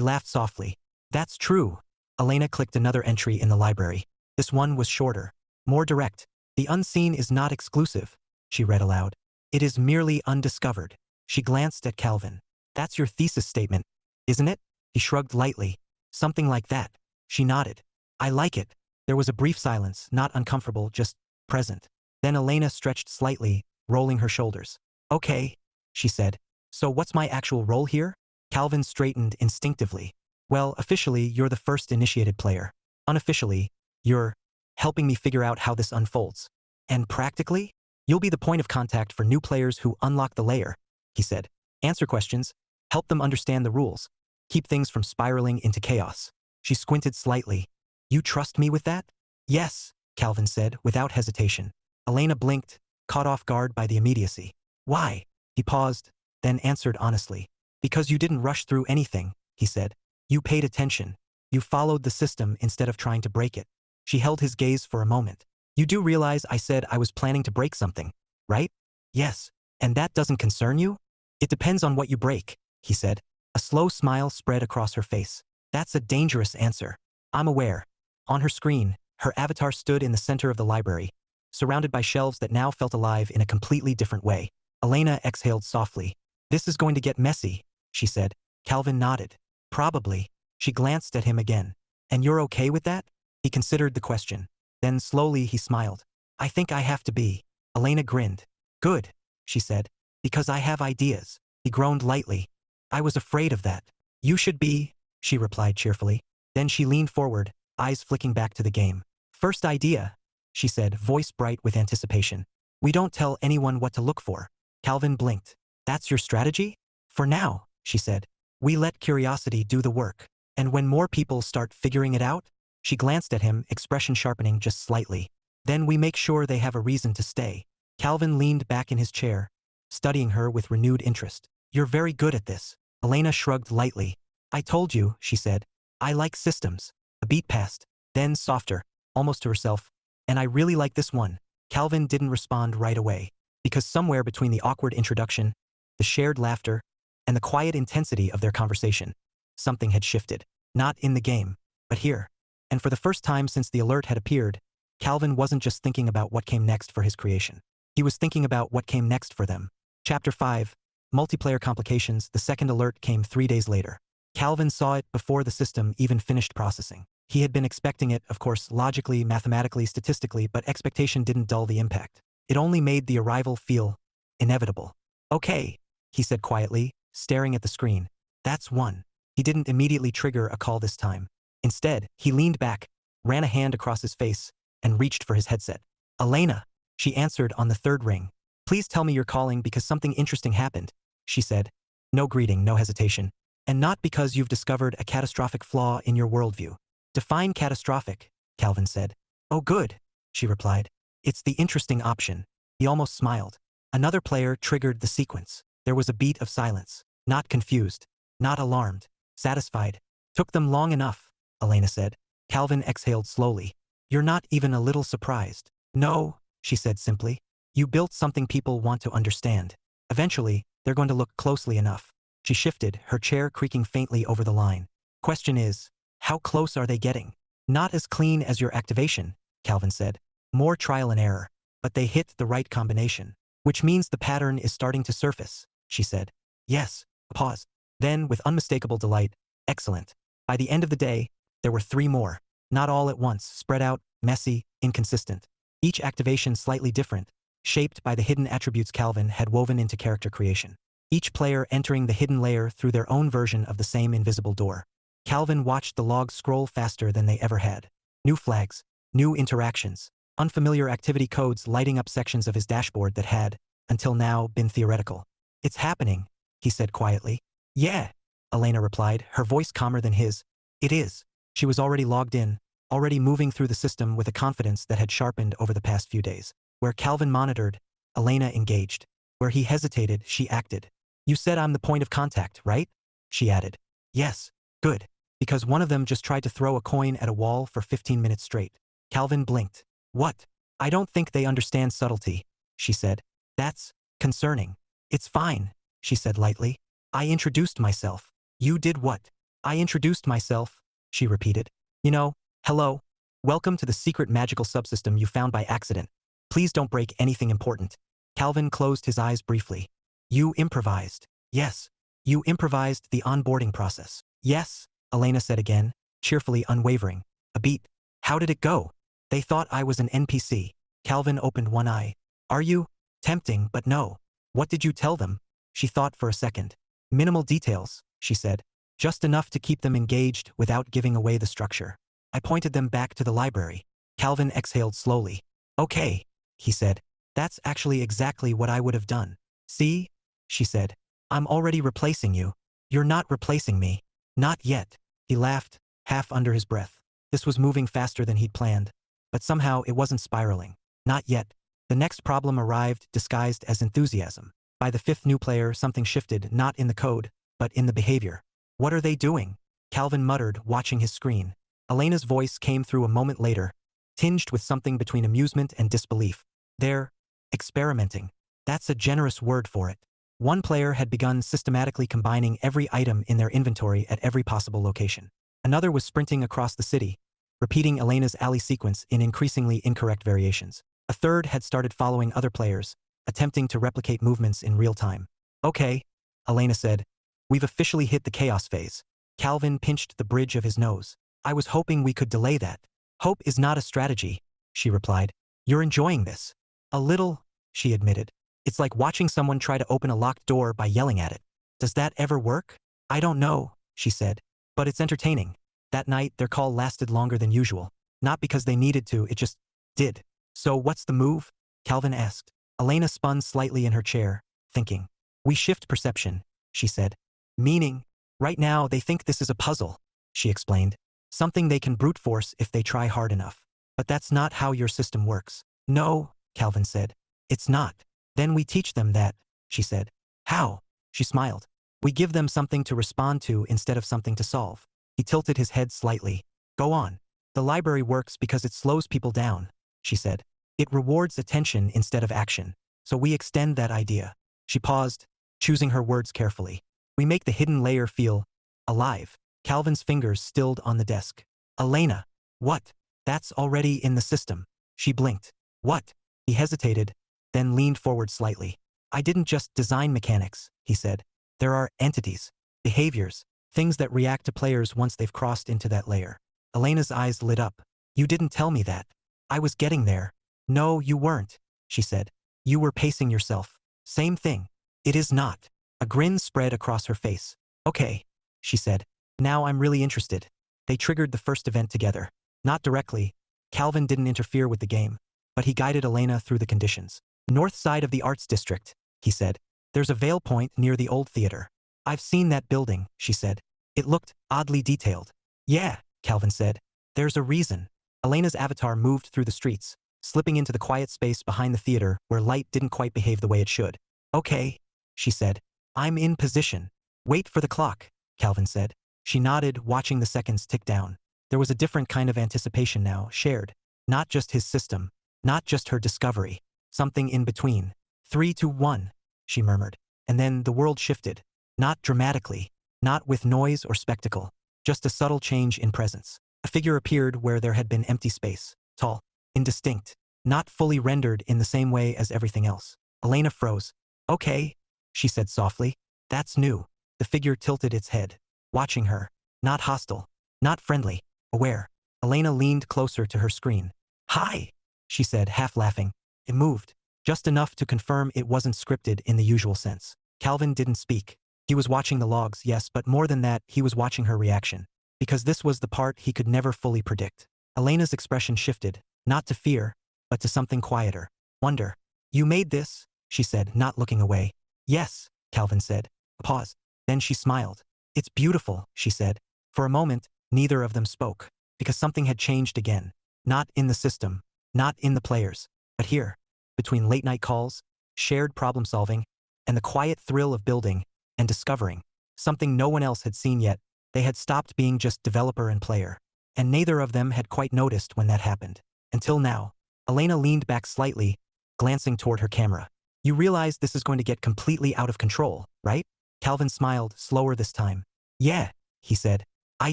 laughed softly. That's true. Elena clicked another entry in the library. This one was shorter, more direct. The unseen is not exclusive, she read aloud. It is merely undiscovered. She glanced at Calvin. That's your thesis statement, isn't it? He shrugged lightly. Something like that. She nodded. I like it. There was a brief silence, not uncomfortable, just present. Then Elena stretched slightly, rolling her shoulders. Okay, she said. So what's my actual role here? Calvin straightened instinctively. Well, officially, you're the first initiated player. Unofficially, you're helping me figure out how this unfolds. And practically, you'll be the point of contact for new players who unlock the layer, he said. Answer questions, help them understand the rules, keep things from spiraling into chaos. She squinted slightly. You trust me with that? Yes, Calvin said, without hesitation. Elena blinked, caught off guard by the immediacy. Why? He paused, then answered honestly. Because you didn't rush through anything, he said. You paid attention. You followed the system instead of trying to break it. She held his gaze for a moment. You do realize I said I was planning to break something, right? Yes. And that doesn't concern you? It depends on what you break, he said. A slow smile spread across her face. That's a dangerous answer. I'm aware. On her screen, her avatar stood in the center of the library, surrounded by shelves that now felt alive in a completely different way. Elena exhaled softly. This is going to get messy, she said. Calvin nodded. Probably. She glanced at him again. And you're okay with that? He considered the question. Then slowly he smiled. I think I have to be. Elena grinned. Good, she said. Because I have ideas. He groaned lightly. I was afraid of that. You should be, she replied cheerfully. Then she leaned forward, eyes flicking back to the game. First idea, she said, voice bright with anticipation. We don't tell anyone what to look for. Calvin blinked. That's your strategy? For now, she said. We let curiosity do the work. And when more people start figuring it out, she glanced at him, expression sharpening just slightly. Then we make sure they have a reason to stay. Calvin leaned back in his chair, studying her with renewed interest. You're very good at this. Elena shrugged lightly. I told you, she said. I like systems. A beat passed, then softer, almost to herself. And I really like this one. Calvin didn't respond right away, because somewhere between the awkward introduction, the shared laughter, and the quiet intensity of their conversation, something had shifted. Not in the game, but here. And for the first time since the alert had appeared, Calvin wasn't just thinking about what came next for his creation. He was thinking about what came next for them. Chapter 5. Multiplayer Complications. The second alert came 3 days later. Calvin saw it before the system even finished processing. He had been expecting it, of course, logically, mathematically, statistically, but expectation didn't dull the impact. It only made the arrival feel inevitable. Okay, he said quietly, staring at the screen. That's one. He didn't immediately trigger a call this time. Instead, he leaned back, ran a hand across his face, and reached for his headset. Elena, she answered on the third ring. Please tell me you're calling because something interesting happened, she said. No greeting, no hesitation. And not because you've discovered a catastrophic flaw in your worldview. Define catastrophic, Calvin said. Oh good, she replied. It's the interesting option. He almost smiled. Another player triggered the sequence. There was a beat of silence. Not confused. Not alarmed. Satisfied. Took them long enough, Elena said. Calvin exhaled slowly. You're not even a little surprised. No, she said simply. You built something people want to understand. Eventually, they're going to look closely enough. She shifted, her chair creaking faintly over the line. Question is, how close are they getting? Not as clean as your activation, Calvin said. More trial and error. But they hit the right combination. Which means the pattern is starting to surface, she said. Yes. A pause. Then, with unmistakable delight, excellent. By the end of the day, there were 3 more. Not all at once, spread out, messy, inconsistent. Each activation slightly different, shaped by the hidden attributes Calvin had woven into character creation. Each player entering the hidden layer through their own version of the same invisible door. Calvin watched the logs scroll faster than they ever had. New flags, new interactions, unfamiliar activity codes lighting up sections of his dashboard that had, until now, been theoretical. It's happening, he said quietly. Yeah, Elena replied, her voice calmer than his. It is. She was already logged in, already moving through the system with a confidence that had sharpened over the past few days. Where Calvin monitored, Elena engaged. Where he hesitated, she acted. You said I'm the point of contact, right? She added. Yes. Good. Because one of them just tried to throw a coin at a wall for 15 minutes straight. Calvin blinked. What? I don't think they understand subtlety, she said. That's concerning. It's fine, she said lightly. I introduced myself. You did what? I introduced myself, she repeated. You know, hello. Welcome to the secret magical subsystem you found by accident. Please don't break anything important. Calvin closed his eyes briefly. You improvised. Yes. You improvised the onboarding process. Yes, Elena said again, cheerfully unwavering. A beat. How did it go? They thought I was an NPC. Calvin opened one eye. Are you? Tempting, but no. What did you tell them? She thought for a second. Minimal details, she said. Just enough to keep them engaged without giving away the structure. I pointed them back to the library. Calvin exhaled slowly. Okay, he said. That's actually exactly what I would have done. See? She said. I'm already replacing you. You're not replacing me. Not yet. He laughed, half under his breath. This was moving faster than he'd planned. But somehow it wasn't spiraling. Not yet. The next problem arrived disguised as enthusiasm. By the fifth new player, something shifted, not in the code, but in the behavior. What are they doing? Calvin muttered, watching his screen. Elena's voice came through a moment later, tinged with something between amusement and disbelief. They're experimenting. That's a generous word for it. One player had begun systematically combining every item in their inventory at every possible location. Another was sprinting across the city, repeating Elena's alley sequence in increasingly incorrect variations. A third had started following other players, attempting to replicate movements in real time. Okay, Elena said. We've officially hit the chaos phase. Calvin pinched the bridge of his nose. I was hoping we could delay that. Hope is not a strategy, she replied. You're enjoying this. A little, she admitted. It's like watching someone try to open a locked door by yelling at it. Does that ever work? I don't know, she said. But it's entertaining. That night, their call lasted longer than usual. Not because they needed to, it just did. So what's the move? Calvin asked. Elena spun slightly in her chair, thinking. We shift perception, she said. Meaning, right now they think this is a puzzle, she explained. Something they can brute force if they try hard enough. But that's not how your system works. No, Calvin said. It's not. Then we teach them that, she said. How? She smiled. We give them something to respond to instead of something to solve. He tilted his head slightly. Go on. The library works because it slows people down, she said. It rewards attention instead of action. So we extend that idea. She paused, choosing her words carefully. We make the hidden layer feel alive. Calvin's fingers stilled on the desk. Elena. What? That's already in the system. She blinked. What? He hesitated, then leaned forward slightly. I didn't just design mechanics, he said. There are entities, behaviors, things that react to players once they've crossed into that layer. Elena's eyes lit up. You didn't tell me that. I was getting there. No, you weren't, she said. You were pacing yourself. Same thing. It is not. A grin spread across her face. Okay, she said. Now I'm really interested. They triggered the first event together. Not directly. Calvin didn't interfere with the game, but he guided Elena through the conditions. North side of the arts district, he said. There's a veil point near the old theater. I've seen that building, she said. It looked oddly detailed. Yeah, Calvin said. There's a reason. Elena's avatar moved through the streets, slipping into the quiet space behind the theater where light didn't quite behave the way it should. Okay, she said. I'm in position. Wait for the clock, Calvin said. She nodded, watching the seconds tick down. There was a different kind of anticipation now, shared. Not just his system, not just her discovery. Something in between. 3, 2, 1, she murmured. And then the world shifted. Not dramatically, not with noise or spectacle, just a subtle change in presence. A figure appeared where there had been empty space, tall, indistinct, not fully rendered in the same way as everything else. Elena froze. Okay, she said softly. That's new. The figure tilted its head, watching her. Not hostile, not friendly, aware. Elena leaned closer to her screen. Hi, she said, half laughing. It moved, just enough to confirm it wasn't scripted in the usual sense. Calvin didn't speak. He was watching the logs, yes, but more than that, he was watching her reaction. Because this was the part he could never fully predict. Elena's expression shifted, not to fear, but to something quieter. Wonder. You made this, she said, not looking away. Yes, Calvin said. A pause. Then she smiled. It's beautiful, she said. For a moment, neither of them spoke, because something had changed again. Not in the system, not in the players, but here, between late-night calls, shared problem-solving, and the quiet thrill of building and discovering something no one else had seen yet. They had stopped being just developer and player, and neither of them had quite noticed when that happened. Until now. Elena leaned back slightly, glancing toward her camera. You realize this is going to get completely out of control, right? Calvin smiled, slower this time. Yeah, he said. I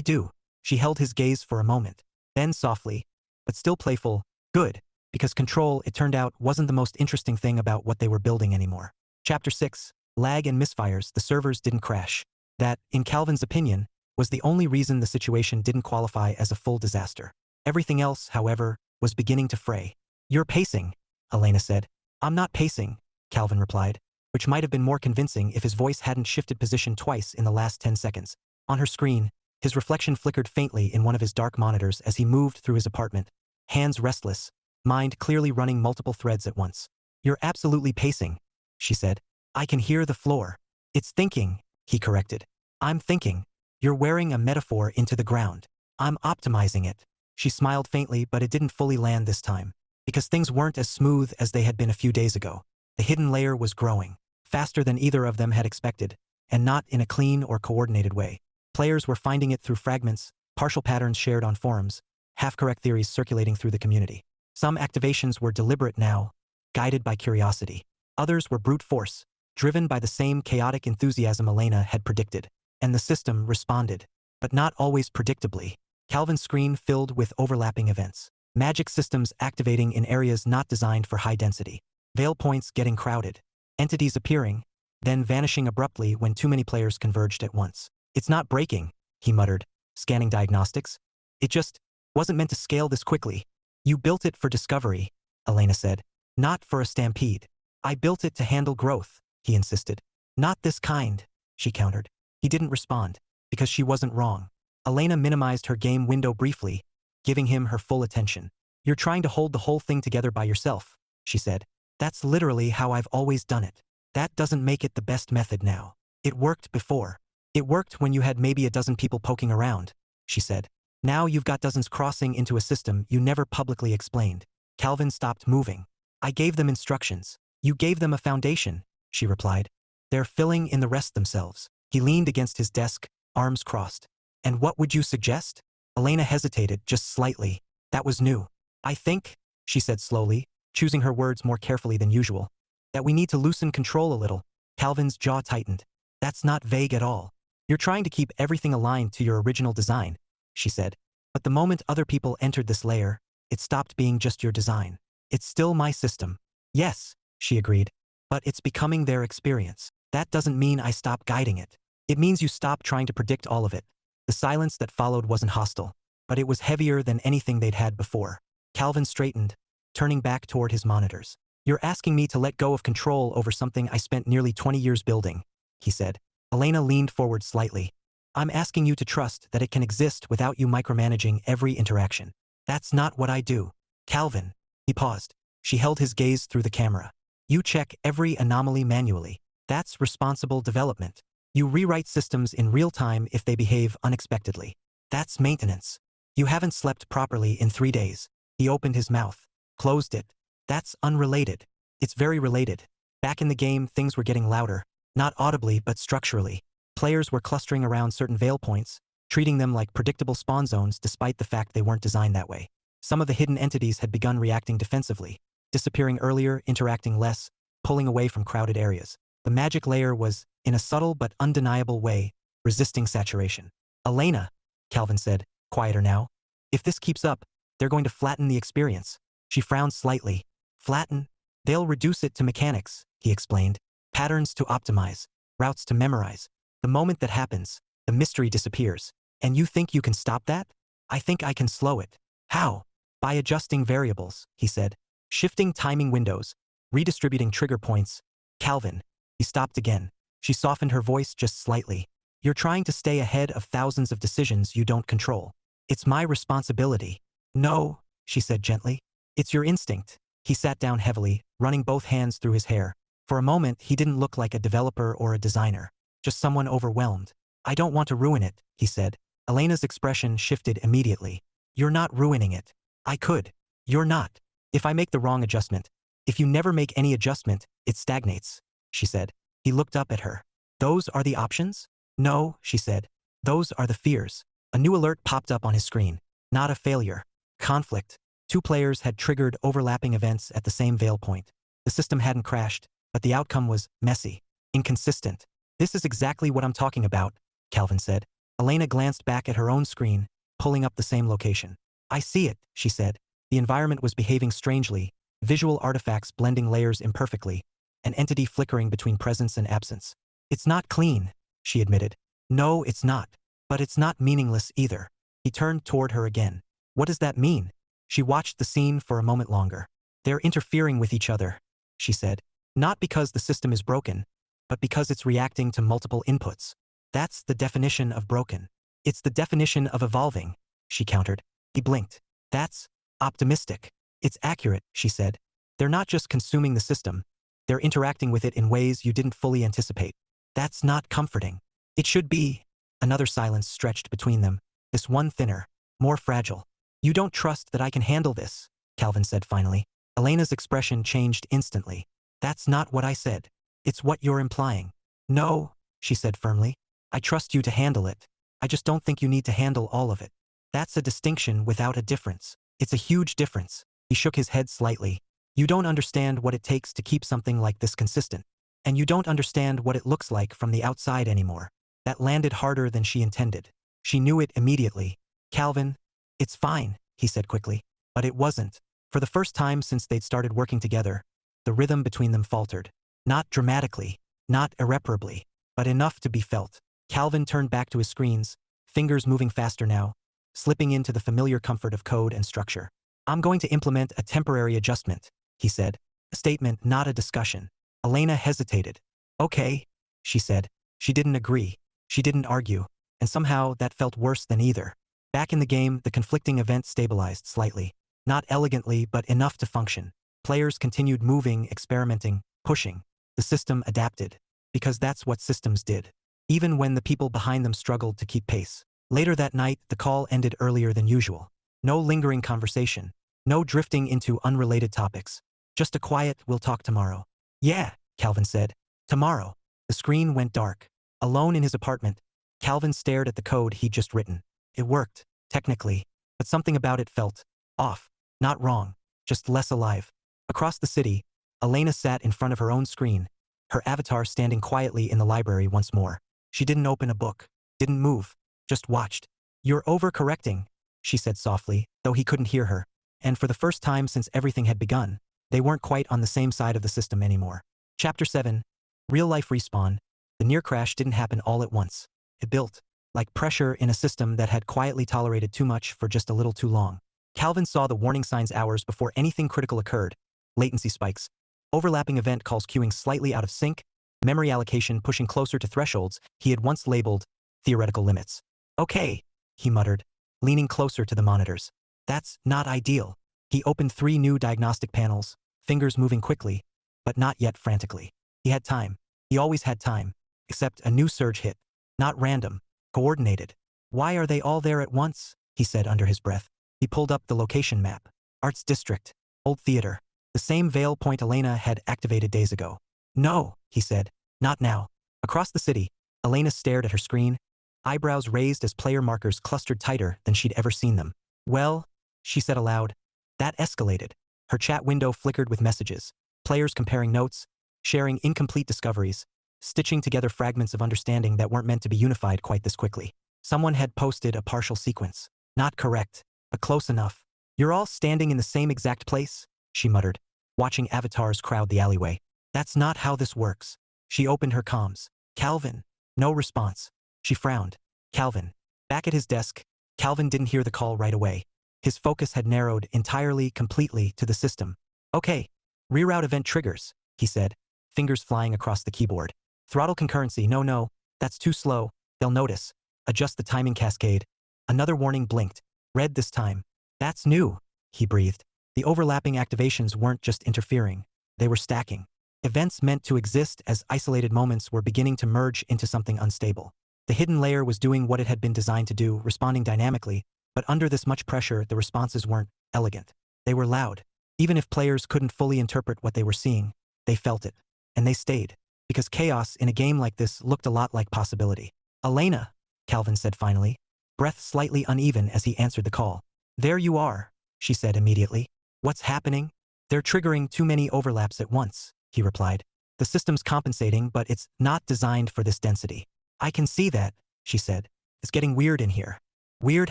do. She held his gaze for a moment. Then softly, but still playful, good, because control, it turned out, wasn't the most interesting thing about what they were building anymore. Chapter 6. Lag and misfires, the servers didn't crash. That, in Calvin's opinion, was the only reason the situation didn't qualify as a full disaster. Everything else, however, was beginning to fray. You're pacing, Elena said. I'm not pacing, Calvin replied, which might have been more convincing if his voice hadn't shifted position twice in the last 10 seconds. On her screen, his reflection flickered faintly in one of his dark monitors as he moved through his apartment, hands restless, mind clearly running multiple threads at once. You're absolutely pacing, she said. I can hear the floor. It's thinking, he corrected. I'm thinking. You're wearing a metaphor into the ground. I'm optimizing it. She smiled faintly, but it didn't fully land this time. Because things weren't as smooth as they had been a few days ago. The hidden layer was growing, faster than either of them had expected, and not in a clean or coordinated way. Players were finding it through fragments, partial patterns shared on forums, half-correct theories circulating through the community. Some activations were deliberate now, guided by curiosity. Others were brute force, driven by the same chaotic enthusiasm Elena had predicted. And the system responded, but not always predictably. Calvin's screen filled with overlapping events. Magic systems activating in areas not designed for high density. Veil points getting crowded. Entities appearing, then vanishing abruptly when too many players converged at once. It's not breaking, he muttered, scanning diagnostics. It just wasn't meant to scale this quickly. You built it for discovery, Elena said. Not for a stampede. I built it to handle growth, he insisted. Not this kind, she countered. He didn't respond, because she wasn't wrong. Elena minimized her game window briefly, giving him her full attention. You're trying to hold the whole thing together by yourself, she said. That's literally how I've always done it. That doesn't make it the best method now. It worked before. It worked when you had maybe a dozen people poking around, she said. Now you've got dozens crossing into a system you never publicly explained. Calvin stopped moving. I gave them instructions. You gave them a foundation, she replied. They're filling in the rest themselves. He leaned against his desk, arms crossed. And what would you suggest? Elena hesitated, just slightly. That was new. I think, she said slowly, choosing her words more carefully than usual, that we need to loosen control a little. Calvin's jaw tightened. That's not vague at all. You're trying to keep everything aligned to your original design, she said. But the moment other people entered this layer, it stopped being just your design. It's still my system. Yes, she agreed. But it's becoming their experience. That doesn't mean I stop guiding it. It means you stop trying to predict all of it. The silence that followed wasn't hostile, but it was heavier than anything they'd had before. Calvin straightened, turning back toward his monitors. You're asking me to let go of control over something I spent nearly 20 years building, he said. Elena leaned forward slightly. I'm asking you to trust that it can exist without you micromanaging every interaction. That's not what I do. Calvin. He paused. She held his gaze through the camera. You check every anomaly manually. That's responsible development. You rewrite systems in real time if they behave unexpectedly. That's maintenance. You haven't slept properly in 3 days. He opened his mouth, closed it. That's unrelated. It's very related. Back in the game, things were getting louder, not audibly but structurally. Players were clustering around certain veil points, treating them like predictable spawn zones despite the fact they weren't designed that way. Some of the hidden entities had begun reacting defensively, disappearing earlier, interacting less, pulling away from crowded areas. The magic layer was, in a subtle but undeniable way, resisting saturation. Elena, Calvin said, quieter now. If this keeps up, they're going to flatten the experience. She frowned slightly. Flatten? They'll reduce it to mechanics, he explained. Patterns to optimize, routes to memorize. The moment that happens, the mystery disappears. And you think you can stop that? I think I can slow it. How? By adjusting variables, he said. Shifting timing windows, redistributing trigger points. Calvin. He stopped again. She softened her voice just slightly. You're trying to stay ahead of thousands of decisions you don't control. It's my responsibility. No, she said gently. It's your instinct. He sat down heavily, running both hands through his hair. For a moment, he didn't look like a developer or a designer, just someone overwhelmed. I don't want to ruin it, he said. Elena's expression shifted immediately. You're not ruining it. I could. You're not. If I make the wrong adjustment, if you never make any adjustment, it stagnates, she said. He looked up at her. Those are the options? No, she said. Those are the fears. A new alert popped up on his screen. Not a failure. Conflict. Two players had triggered overlapping events at the same veil point. The system hadn't crashed, but the outcome was messy, inconsistent. This is exactly what I'm talking about, Calvin said. Elena glanced back at her own screen, pulling up the same location. I see it, she said. The environment was behaving strangely, visual artifacts blending layers imperfectly, an entity flickering between presence and absence. It's not clean, she admitted. No, it's not. But it's not meaningless either. He turned toward her again. What does that mean? She watched the scene for a moment longer. They're interfering with each other, she said. Not because the system is broken, but because it's reacting to multiple inputs. That's the definition of broken. It's the definition of evolving, she countered. He blinked. That's optimistic. It's accurate, she said. They're not just consuming the system. They're interacting with it in ways you didn't fully anticipate. That's not comforting. It should be. Another silence stretched between them, this one thinner, more fragile. You don't trust that I can handle this, Calvin said finally. Elena's expression changed instantly. That's not what I said. It's what you're implying. No, she said firmly. I trust you to handle it. I just don't think you need to handle all of it. That's a distinction without a difference. It's a huge difference. He shook his head slightly. You don't understand what it takes to keep something like this consistent. And you don't understand what it looks like from the outside anymore. That landed harder than she intended. She knew it immediately. Calvin, it's fine, he said quickly. But it wasn't. For the first time since they'd started working together, the rhythm between them faltered. Not dramatically, not irreparably, but enough to be felt. Calvin turned back to his screens, fingers moving faster now, slipping into the familiar comfort of code and structure. I'm going to implement a temporary adjustment, he said. A statement, not a discussion. Elena hesitated. Okay, she said. She didn't agree. She didn't argue. And somehow that felt worse than either. Back in the game, the conflicting event stabilized slightly. Not elegantly, but enough to function. Players continued moving, experimenting, pushing. The system adapted. Because that's what systems did. Even when the people behind them struggled to keep pace. Later that night, the call ended earlier than usual. No lingering conversation. No drifting into unrelated topics. Just a quiet, we'll talk tomorrow. Yeah, Calvin said. Tomorrow. The screen went dark. Alone in his apartment, Calvin stared at the code he'd just written. It worked, technically, but something about it felt off. Not wrong, just less alive. Across the city, Elena sat in front of her own screen, her avatar standing quietly in the library once more. She didn't open a book, didn't move, just watched. You're overcorrecting, she said softly, though he couldn't hear her. And for the first time since everything had begun, they weren't quite on the same side of the system anymore. Chapter 7. Real-life respawn. The near crash didn't happen all at once. It built, like pressure in a system that had quietly tolerated too much for just a little too long. Calvin saw the warning signs hours before anything critical occurred. Latency spikes, overlapping event calls queuing slightly out of sync, memory allocation pushing closer to thresholds he had once labeled theoretical limits. Okay, he muttered, leaning closer to the monitors. That's not ideal. He opened 3 new diagnostic panels, fingers moving quickly, but not yet frantically. He had time. He always had time. Except a new surge hit. Not random. Coordinated. Why are they all there at once? He said under his breath. He pulled up the location map. Arts District. Old Theater. The same veil point Elena had activated days ago. No, he said. Not now. Across the city, Elena stared at her screen, eyebrows raised as player markers clustered tighter than she'd ever seen them. Well, she said aloud. That escalated. Her chat window flickered with messages. Players comparing notes, sharing incomplete discoveries, stitching together fragments of understanding that weren't meant to be unified quite this quickly. Someone had posted a partial sequence. Not correct, but close enough. You're all standing in the same exact place? She muttered, watching avatars crowd the alleyway. That's not how this works. She opened her comms. Calvin. No response. She frowned. Calvin. Back at his desk, Calvin didn't hear the call right away. His focus had narrowed entirely, completely to the system. Okay. Reroute event triggers, he said, fingers flying across the keyboard. Throttle concurrency, no, that's too slow. They'll notice. Adjust the timing cascade. Another warning blinked. Red this time. That's new, he breathed. The overlapping activations weren't just interfering. They were stacking. Events meant to exist as isolated moments were beginning to merge into something unstable. The hidden layer was doing what it had been designed to do, responding dynamically, but under this much pressure, the responses weren't elegant. They were loud. Even if players couldn't fully interpret what they were seeing, they felt it. And they stayed. Because chaos in a game like this looked a lot like possibility. Elena, Calvin said finally, breath slightly uneven as he answered the call. There you are. she said immediately. What's happening? They're triggering too many overlaps at once, he replied. The system's compensating, but it's not designed for this density. I can see that, she said. It's getting weird in here. Weird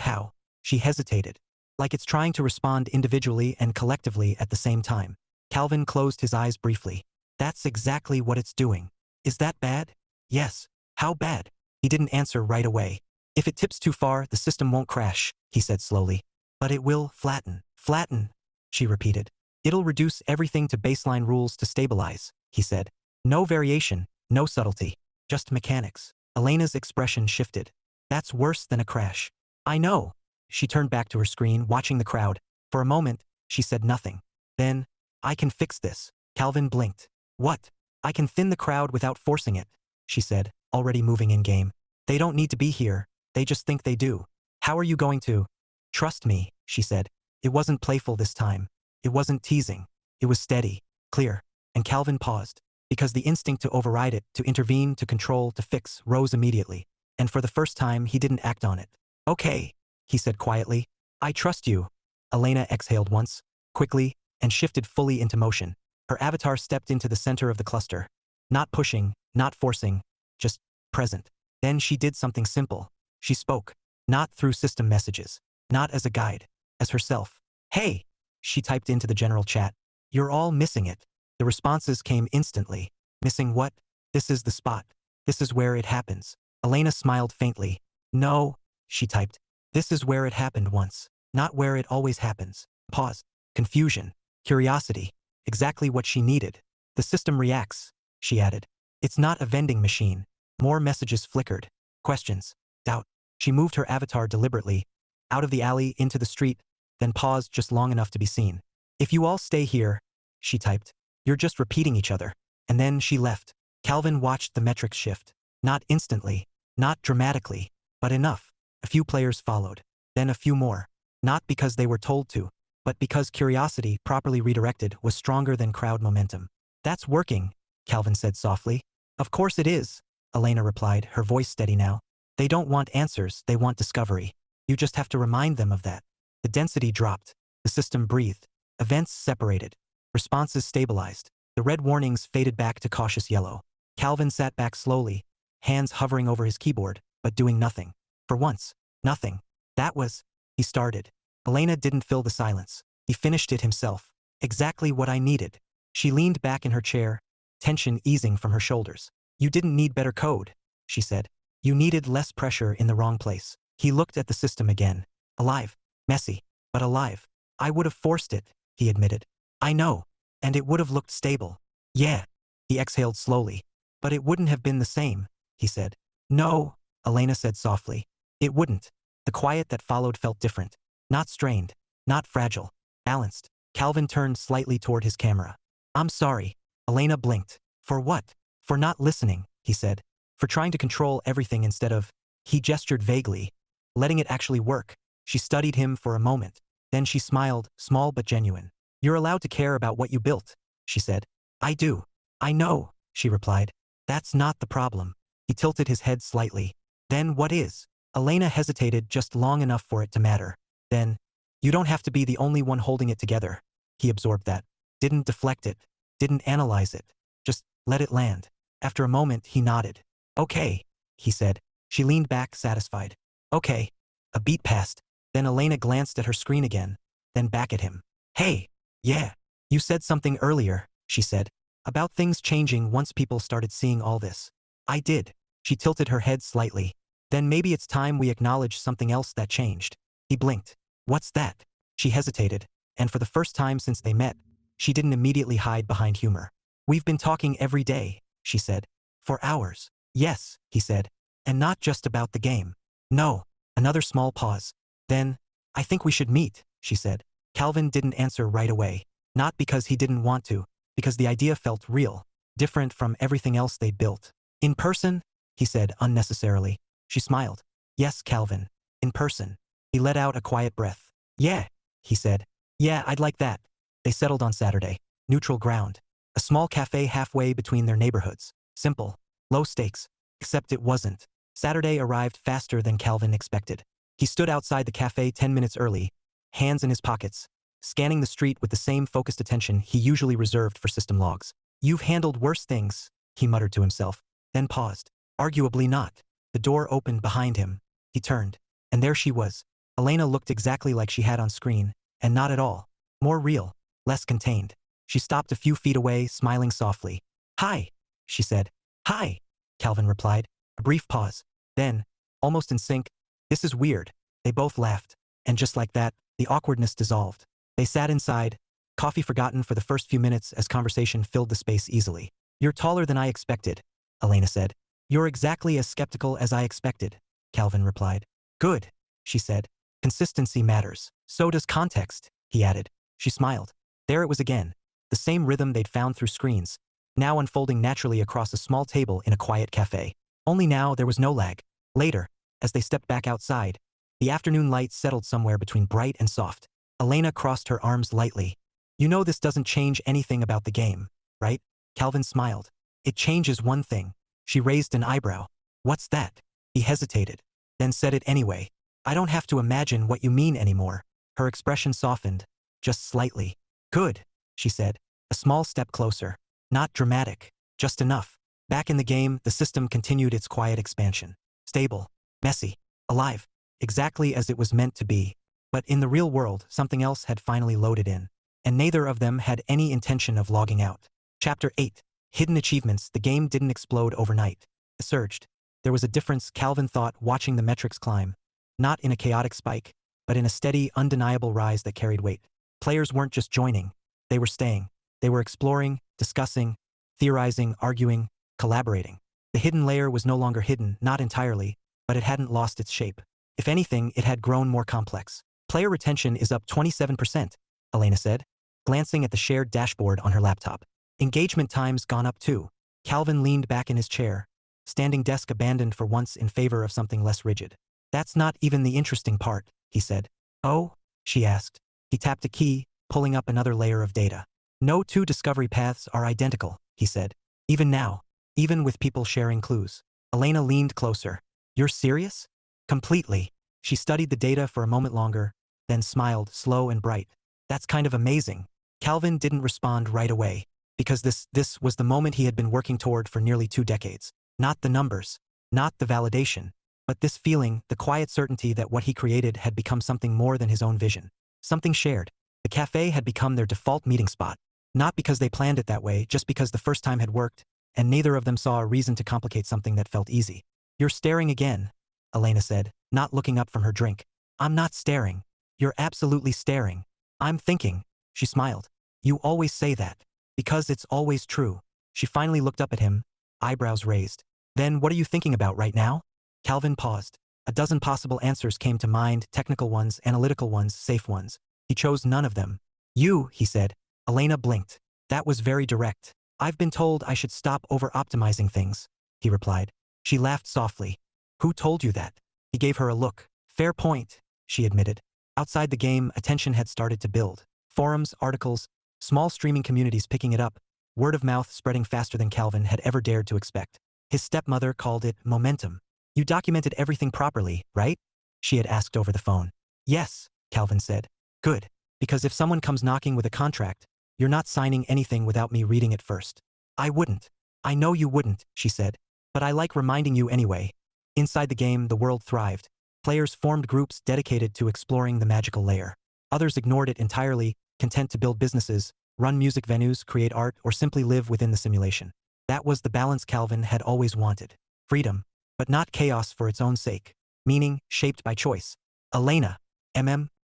how? She hesitated. Like it's trying to respond individually and collectively at the same time. Calvin closed his eyes briefly. That's exactly what it's doing. Is that bad? Yes. How bad? He didn't answer right away. If it tips too far, the system won't crash, he said slowly. But it will flatten. Flatten, she repeated. It'll reduce everything to baseline rules to stabilize, he said. No variation, no subtlety, just mechanics. Elena's expression shifted. That's worse than a crash. I know. She turned back to her screen, watching the crowd. For a moment, she said nothing. Then, I can fix this. Calvin blinked. What? I can thin the crowd without forcing it, she said, already moving in-game. They don't need to be here. They just think they do. How are you going to? Trust me, she said. It wasn't playful this time. It wasn't teasing. It was steady, clear. And Calvin paused, because the instinct to override it, to intervene, to control, to fix, rose immediately. And for the first time, he didn't act on it. Okay, he said quietly. I trust you. Elena exhaled once, quickly, and shifted fully into motion. Her avatar stepped into the center of the cluster. Not pushing, not forcing, just present. Then she did something simple. She spoke, not through system messages, not as a guide, as herself. Hey, she typed into the general chat. You're all missing it. The responses came instantly. Missing what? This is the spot. This is where it happens. Elena smiled faintly. No, she typed. This is where it happened once, not where it always happens. Pause. Confusion. Curiosity. Exactly what she needed. The system reacts, she added. It's not a vending machine. More messages flickered. Questions. Doubt. She moved her avatar deliberately, out of the alley into the street, then paused just long enough to be seen. If you all stay here, she typed, you're just repeating each other. And then she left. Calvin watched the metrics shift. Not instantly, not dramatically, but enough. A few players followed. Then a few more. Not because they were told to, but because curiosity, properly redirected, was stronger than crowd momentum. That's working, Calvin said softly. Of course it is, Elena replied, her voice steady now. They don't want answers, they want discovery. You just have to remind them of that. The density dropped. The system breathed. Events separated. Responses stabilized. The red warnings faded back to cautious yellow. Calvin sat back slowly, hands hovering over his keyboard, but doing nothing. For once, nothing. That was, he started. Elena didn't fill the silence. He finished it himself. Exactly what I needed. She leaned back in her chair, tension easing from her shoulders. You didn't need better code, she said. You needed less pressure in the wrong place. He looked at the system again. Alive. Messy. But alive. I would have forced it, he admitted. I know. And it would have looked stable. Yeah. He exhaled slowly. But it wouldn't have been the same, he said. No, Elena said softly. It wouldn't. The quiet that followed felt different. Not strained. Not fragile. Balanced. Calvin turned slightly toward his camera. I'm sorry. Elena blinked. For what? For not listening, he said. For trying to control everything instead of... He gestured vaguely. Letting it actually work. She studied him for a moment. Then she smiled, small but genuine. You're allowed to care about what you built, she said. I do. I know, she replied. That's not the problem. He tilted his head slightly. Then what is? Elena hesitated just long enough for it to matter. Then, you don't have to be the only one holding it together. He absorbed that. Didn't deflect it. Didn't analyze it. Just let it land. After a moment, he nodded. Okay, he said. She leaned back, satisfied. Okay. A beat passed. Then Elena glanced at her screen again, then back at him. Hey, yeah. You said something earlier, she said, about things changing once people started seeing all this. I did. She tilted her head slightly. Then maybe it's time we acknowledge something else that changed. He blinked. What's that? She hesitated, and for the first time since they met, she didn't immediately hide behind humor. We've been talking every day, she said. For hours. Yes, he said. And not just about the game. No. Another small pause. Then, I think we should meet, she said. Calvin didn't answer right away. Not because he didn't want to, because the idea felt real, different from everything else they'd built. In person? He said unnecessarily. She smiled. Yes, Calvin. In person. He let out a quiet breath. Yeah, he said. Yeah, I'd like that. They settled on Saturday. Neutral ground. A small cafe halfway between their neighborhoods. Simple. Low stakes. Except it wasn't. Saturday arrived faster than Calvin expected. He stood outside the cafe 10 minutes early, hands in his pockets, scanning the street with the same focused attention he usually reserved for system logs. "You've handled worse things," he muttered to himself, then paused. "Arguably not." The door opened behind him. He turned, and there she was. Elena looked exactly like she had on screen, and not at all. More real, less contained. She stopped a few feet away, smiling softly. "Hi," she said. "Hi," Calvin replied. A brief pause. Then, almost in sync, "This is weird." They both laughed, and just like that, the awkwardness dissolved. They sat inside, coffee forgotten for the first few minutes as conversation filled the space easily. "You're taller than I expected," Elena said. "You're exactly as skeptical as I expected," Calvin replied. "Good," she said. "Consistency matters. So does context," he added. She smiled. There it was again. The same rhythm they'd found through screens, now unfolding naturally across a small table in a quiet cafe. Only now there was no lag. Later, as they stepped back outside, the afternoon light settled somewhere between bright and soft. Elena crossed her arms lightly. "You know this doesn't change anything about the game, right?" Calvin smiled. "It changes one thing." She raised an eyebrow. "What's that?" He hesitated, then said it anyway. "I don't have to imagine what you mean anymore." Her expression softened, just slightly. "Good," she said, a small step closer. "Not dramatic, just enough." Back in the game, the system continued its quiet expansion. Stable, messy, alive, exactly as it was meant to be. But in the real world, something else had finally loaded in, and neither of them had any intention of logging out. Chapter 8. Hidden Achievements. The game didn't explode overnight. It surged. There was a difference, Calvin thought, watching the metrics climb. Not in a chaotic spike, but in a steady, undeniable rise that carried weight. Players weren't just joining. They were staying. They were exploring, discussing, theorizing, arguing, collaborating. The hidden layer was no longer hidden, not entirely, but it hadn't lost its shape. If anything, it had grown more complex. "Player retention is up 27%, Elena said, glancing at the shared dashboard on her laptop. "Engagement time's gone up too." Calvin leaned back in his chair, standing desk abandoned for once in favor of something less rigid. "That's not even the interesting part," he said. "Oh?" she asked. He tapped a key, pulling up another layer of data. "No two discovery paths are identical," he said. "Even now, even with people sharing clues." Elena leaned closer. "You're serious?" "Completely." She studied the data for a moment longer, then smiled, slow and bright. "That's kind of amazing." Calvin didn't respond right away, because this was the moment he had been working toward for nearly 2 decades. Not the numbers, not the validation, but this feeling, the quiet certainty that what he created had become something more than his own vision. Something shared. The cafe had become their default meeting spot. Not because they planned it that way, just because the first time had worked, and neither of them saw a reason to complicate something that felt easy. "You're staring again," Elena said, not looking up from her drink. "I'm not staring. You're absolutely staring." "I'm thinking," she smiled. "You always say that." "Because it's always true." She finally looked up at him, eyebrows raised. "Then what are you thinking about right now?" Calvin paused. A dozen possible answers came to mind, technical ones, analytical ones, safe ones. He chose none of them. "You," he said. Elena blinked. "That was very direct." "I've been told I should stop over-optimizing things," he replied. She laughed softly. "Who told you that?" He gave her a look. "Fair point," she admitted. Outside the game, attention had started to build. Forums, articles, small streaming communities picking it up, word of mouth spreading faster than Calvin had ever dared to expect. His stepmother called it momentum. "You documented everything properly, right?" she had asked over the phone. "Yes," Calvin said. "Good. Because if someone comes knocking with a contract, you're not signing anything without me reading it first." "I wouldn't." "I know you wouldn't," she said. "But I like reminding you anyway." Inside the game, the world thrived. Players formed groups dedicated to exploring the magical layer. Others ignored it entirely, content to build businesses, run music venues, create art, or simply live within the simulation. That was the balance Calvin had always wanted. Freedom, but not chaos for its own sake. Meaning, shaped by choice. "Elena,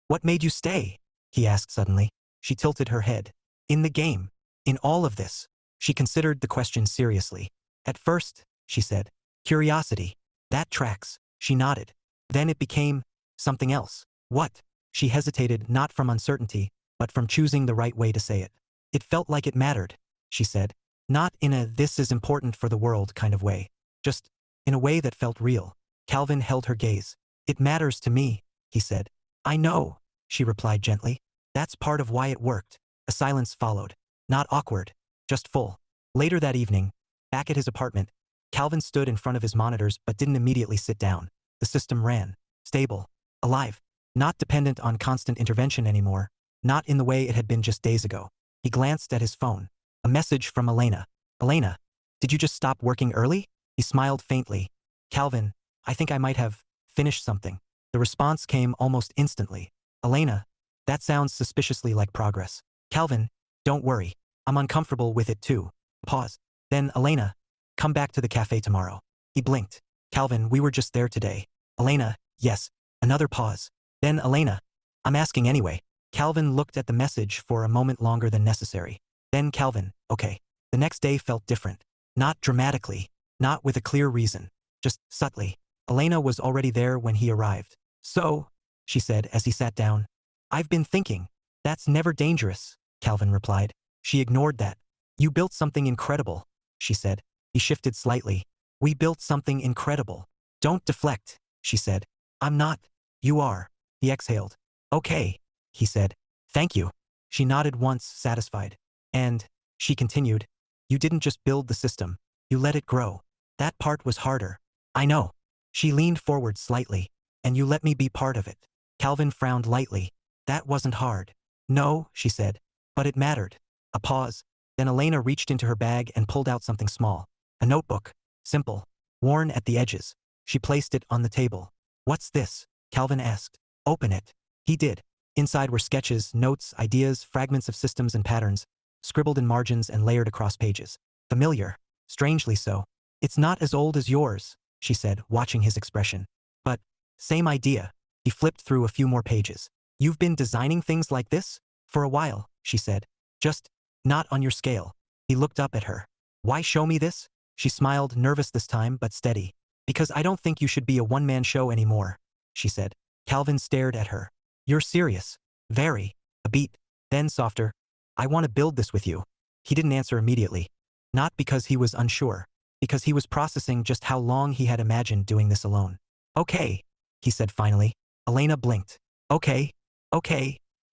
what made you stay?" he asked suddenly. She tilted her head. "In the game. In all of this." She considered the question seriously. "At first," she said, "curiosity. That tracks." She nodded. "Then it became something else." "What?" She hesitated, not from uncertainty, but from choosing the right way to say it. "It felt like it mattered," she said. "Not in a this is important for the world kind of way. Just in a way that felt real." Calvin held her gaze. "It matters to me," he said. "I know," she replied gently. "That's part of why it worked." A silence followed. Not awkward, just full. Later that evening, back at his apartment, Calvin stood in front of his monitors but didn't immediately sit down. The system ran. Stable. Alive. Not dependent on constant intervention anymore. not in the way it had been just days ago. He glanced at his phone. A message from Elena. Elena, did you just stop working early? He smiled faintly. Calvin, I think I might have finished something. The response came almost instantly. Elena, that sounds suspiciously like progress. Calvin, don't worry. I'm uncomfortable with it too. Pause. Then, Elena, come back to the cafe tomorrow. He blinked. Calvin, we were just there today. Elena, yes. Another pause. Then, Elena, I'm asking anyway. Calvin looked at the message for a moment longer than necessary. Then Calvin, okay. The next day felt different. Not dramatically. Not with a clear reason. Just subtly. Elena was already there when he arrived. So, she said as he sat down. I've been thinking. That's never dangerous, Calvin replied. She ignored that. You built something incredible, she said. He shifted slightly. We built something incredible. Don't deflect, she said. I'm not. You are. He exhaled. Okay, he said. Thank you. She nodded once, satisfied. And, she continued, you didn't just build the system. You let it grow. That part was harder. I know. She leaned forward slightly. And you let me be part of it. Calvin frowned lightly. That wasn't hard. No, she said. But it mattered. A pause. Then Elena reached into her bag and pulled out something small. A notebook. Simple. Worn at the edges. She placed it on the table. What's this? Calvin asked. Open it. He did. Inside were sketches, notes, ideas, fragments of systems and patterns, scribbled in margins and layered across pages. Familiar. Strangely so. It's not as old as yours, she said, watching his expression. But, same idea. He flipped through a few more pages. You've been designing things like this? For a while, she said. Just, not on your scale. He looked up at her. Why show me this? She smiled, nervous this time, but steady. Because I don't think you should be a one-man show anymore, she said. Calvin stared at her. You're serious. Very. A beat. Then softer. I want to build this with you. He didn't answer immediately. Not because he was unsure. Because he was processing just how long he had imagined doing this alone. Okay, he said finally. Elena blinked. Okay,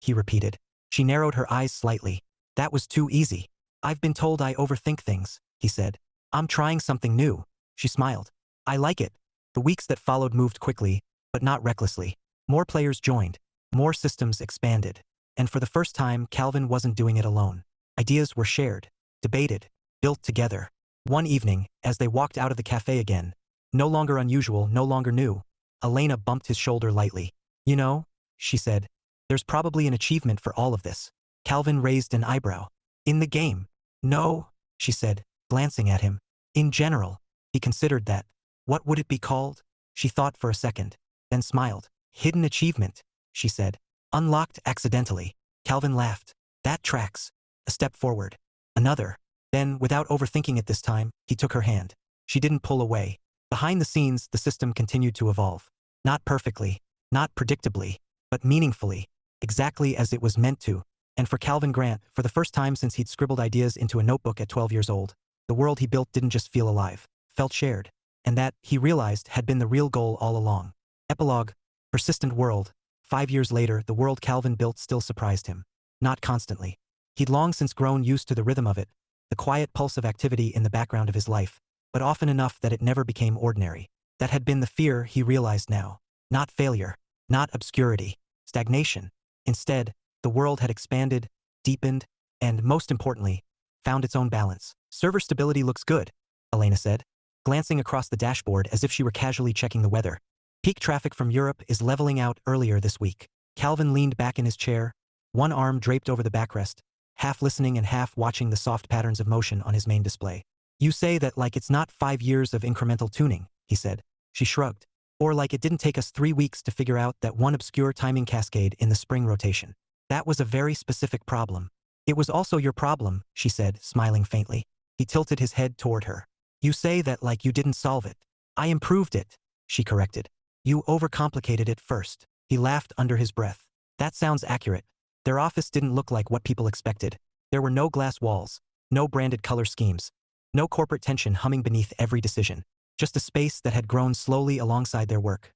he repeated. She narrowed her eyes slightly. That was too easy. I've been told I overthink things, he said. I'm trying something new. She smiled. I like it. The weeks that followed moved quickly, but not recklessly. More players joined. More systems expanded. And for the first time, Calvin wasn't doing it alone. Ideas were shared, debated, built together. One evening, as they walked out of the cafe again, no longer unusual, no longer new, Elena bumped his shoulder lightly. You know, she said, there's probably an achievement for all of this. Calvin raised an eyebrow. In the game. No, she said, glancing at him. In general. He considered that. What would it be called? She thought for a second, then smiled. Hidden achievement, she said. Unlocked accidentally. Calvin laughed. That tracks. A step forward. Another. Then, without overthinking it this time, he took her hand. She didn't pull away. Behind the scenes, the system continued to evolve. Not perfectly, not predictably, but meaningfully, exactly as it was meant to. And for Calvin Grant, for the first time since he'd scribbled ideas into a notebook at 12 years old, the world he built didn't just feel alive, felt shared. And that, he realized, had been the real goal all along. Epilogue. Persistent world. 5 years later, the world Calvin built still surprised him. Not constantly. He'd long since grown used to the rhythm of it, the quiet pulse of activity in the background of his life, but often enough that it never became ordinary. That had been the fear he realized now. Not failure. Not obscurity. Stagnation. Instead, the world had expanded, deepened, and, most importantly, found its own balance. Server stability looks good, Elena said, glancing across the dashboard as if she were casually checking the weather. Peak traffic from Europe is leveling out earlier this week. Calvin leaned back in his chair, one arm draped over the backrest, half listening and half watching the soft patterns of motion on his main display. You say that like it's not 5 years of incremental tuning, he said. She shrugged. Or like it didn't take us 3 weeks to figure out that one obscure timing cascade in the spring rotation. That was a very specific problem. It was also your problem, she said, smiling faintly. He tilted his head toward her. You say that like you didn't solve it. I improved it, she corrected. You overcomplicated it first. He laughed under his breath. That sounds accurate. Their office didn't look like what people expected. There were no glass walls, no branded color schemes, no corporate tension humming beneath every decision. Just a space that had grown slowly alongside their work.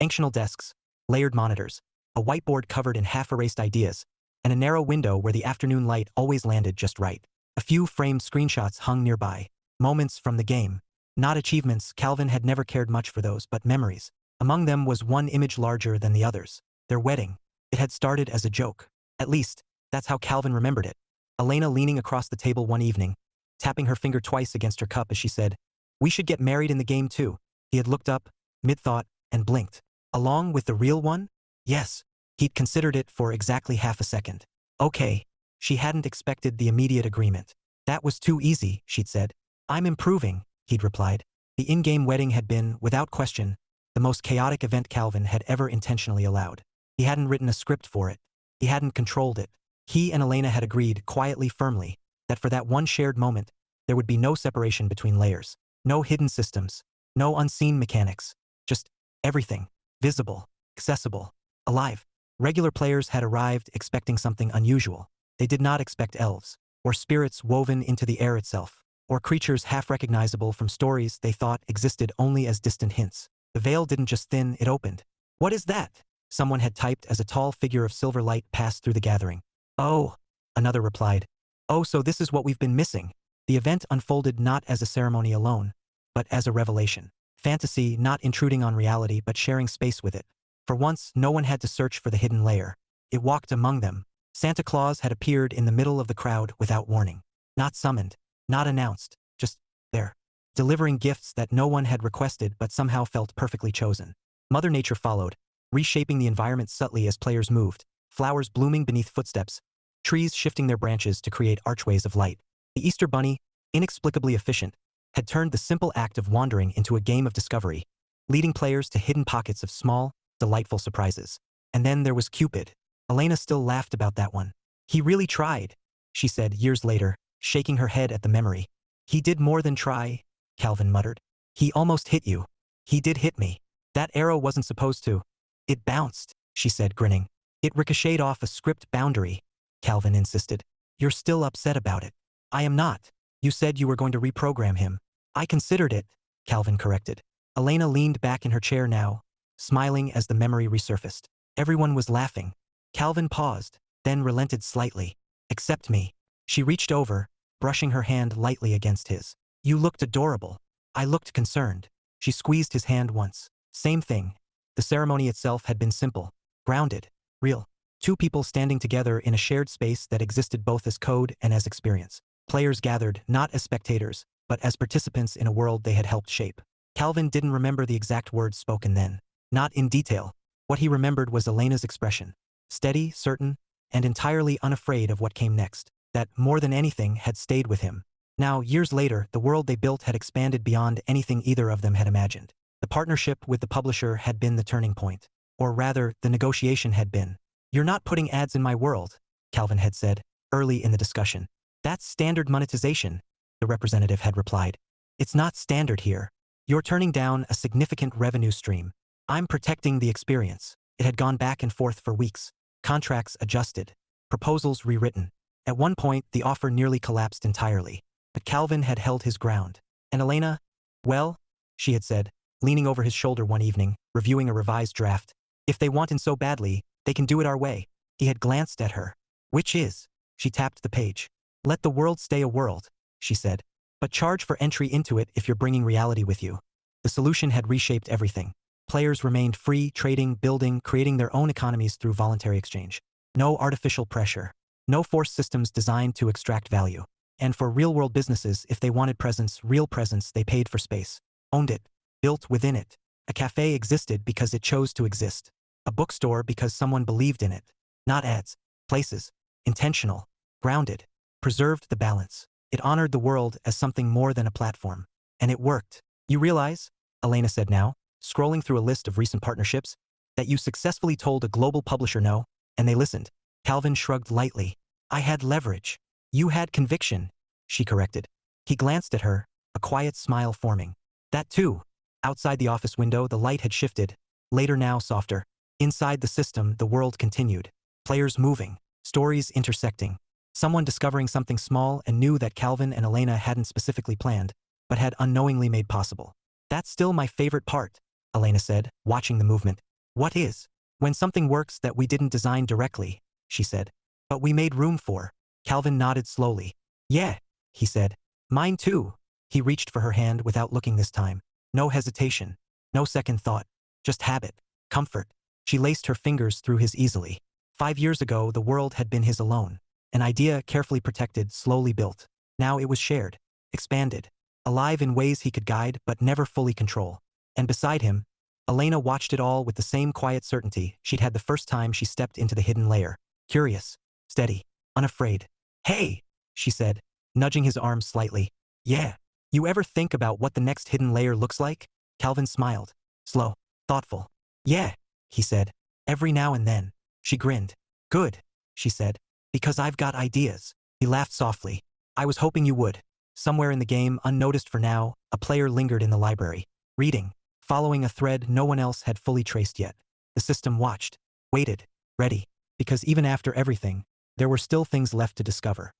Functional desks, layered monitors, a whiteboard covered in half-erased ideas, and a narrow window where the afternoon light always landed just right. A few framed screenshots hung nearby. Moments from the game. Not achievements, Calvin had never cared much for those, but memories. Among them was one image larger than the others. Their wedding. It had started as a joke. At least, that's how Calvin remembered it. Elena leaning across the table one evening, tapping her finger twice against her cup as she said, "We should get married in the game too." He had looked up, mid-thought, and blinked. Along with the real one? Yes. He'd considered it for exactly half a second. Okay. She hadn't expected the immediate agreement. That was too easy, she'd said. "I'm improving," he'd replied. The in-game wedding had been, without question, the most chaotic event Calvin had ever intentionally allowed. He hadn't written a script for it. He hadn't controlled it. He and Elena had agreed, quietly, firmly, that for that one shared moment, there would be no separation between layers, no hidden systems, no unseen mechanics, just everything, visible, accessible, alive. Regular players had arrived expecting something unusual. They did not expect elves, or spirits woven into the air itself, or creatures half-recognizable from stories they thought existed only as distant hints. The veil didn't just thin, it opened. "What is that?" someone had typed as a tall figure of silver light passed through the gathering. "Oh," another replied. "Oh, so this is what we've been missing." The event unfolded not as a ceremony alone, but as a revelation. Fantasy not intruding on reality but sharing space with it. For once, no one had to search for the hidden layer. It walked among them. Santa Claus had appeared in the middle of the crowd without warning. Not summoned, not announced, just there. Delivering gifts that no one had requested but somehow felt perfectly chosen. Mother Nature followed, reshaping the environment subtly as players moved, flowers blooming beneath footsteps, trees shifting their branches to create archways of light. The Easter Bunny, inexplicably efficient, had turned the simple act of wandering into a game of discovery, leading players to hidden pockets of small, delightful surprises. And then there was Cupid. Elena still laughed about that one. "He really tried," she said years later, shaking her head at the memory. "He did more than try," Calvin muttered. "He almost hit you." "He did hit me. That arrow wasn't supposed to." "It bounced," she said, grinning. "It ricocheted off a script boundary," Calvin insisted. "You're still upset about it." "I am not. You said you were going to reprogram him." "I considered it," Calvin corrected. Elena leaned back in her chair now, smiling as the memory resurfaced. Everyone was laughing. Calvin paused, then relented slightly. "Accept me." She reached over, brushing her hand lightly against his. "You looked adorable." I looked concerned. She squeezed his hand once. Same thing. The ceremony itself had been simple, grounded, real. Two people standing together in a shared space that existed both as code and as experience. Players gathered, not as spectators, but as participants in a world they had helped shape. Calvin didn't remember the exact words spoken then. Not in detail. What he remembered was Elena's expression. Steady, certain, and entirely unafraid of what came next. That, more than anything, had stayed with him. Now, years later, the world they built had expanded beyond anything either of them had imagined. The partnership with the publisher had been the turning point. Or rather, the negotiation had been. "You're not putting ads in my world," Calvin had said, early in the discussion. "That's standard monetization," the representative had replied. "It's not standard here. You're turning down a significant revenue stream." "I'm protecting the experience." It had gone back and forth for weeks. Contracts adjusted. Proposals rewritten. At one point, the offer nearly collapsed entirely. But Calvin had held his ground. And Elena? "Well," she had said, leaning over his shoulder one evening, reviewing a revised draft. "If they want in so badly, they can do it our way." He had glanced at her. "Which is?" She tapped the page. "Let the world stay a world," she said. "But charge for entry into it if you're bringing reality with you." The solution had reshaped everything. Players remained free, trading, building, creating their own economies through voluntary exchange. No artificial pressure. No forced systems designed to extract value. And for real-world businesses, if they wanted presence, real presence, they paid for space. Owned it. Built within it. A cafe existed because it chose to exist. A bookstore because someone believed in it. Not ads. Places. Intentional. Grounded. Preserved the balance. It honored the world as something more than a platform. And it worked. "You realize," Elena said now, scrolling through a list of recent partnerships, "that you successfully told a global publisher no, and they listened." Calvin shrugged lightly. "I had leverage." "You had conviction," she corrected. He glanced at her, a quiet smile forming. "That too." Outside the office window, the light had shifted, later now softer. Inside the system, the world continued. Players moving, stories intersecting. Someone discovering something small and new that Calvin and Elena hadn't specifically planned, but had unknowingly made possible. "That's still my favorite part," Elena said, watching the movement. "What is?" "When something works that we didn't design directly," she said. "But we made room for." Calvin nodded slowly. "Yeah," he said. "Mine too." He reached for her hand without looking this time. No hesitation. No second thought. Just habit. Comfort. She laced her fingers through his easily. 5 years ago, the world had been his alone. An idea carefully protected, slowly built. Now it was shared, expanded, alive in ways he could guide but never fully control. And beside him, Elena watched it all with the same quiet certainty she'd had the first time she stepped into the hidden layer. Curious, steady, unafraid. "Hey," she said, nudging his arm slightly. "Yeah. You ever think about what the next hidden layer looks like?" Calvin smiled. Slow, thoughtful. "Yeah," he said. "Every now and then." She grinned. "Good," she said. "Because I've got ideas." He laughed softly. "I was hoping you would." Somewhere in the game, unnoticed for now, a player lingered in the library, reading, following a thread no one else had fully traced yet. The system watched, waited, ready, because even after everything, there were still things left to discover.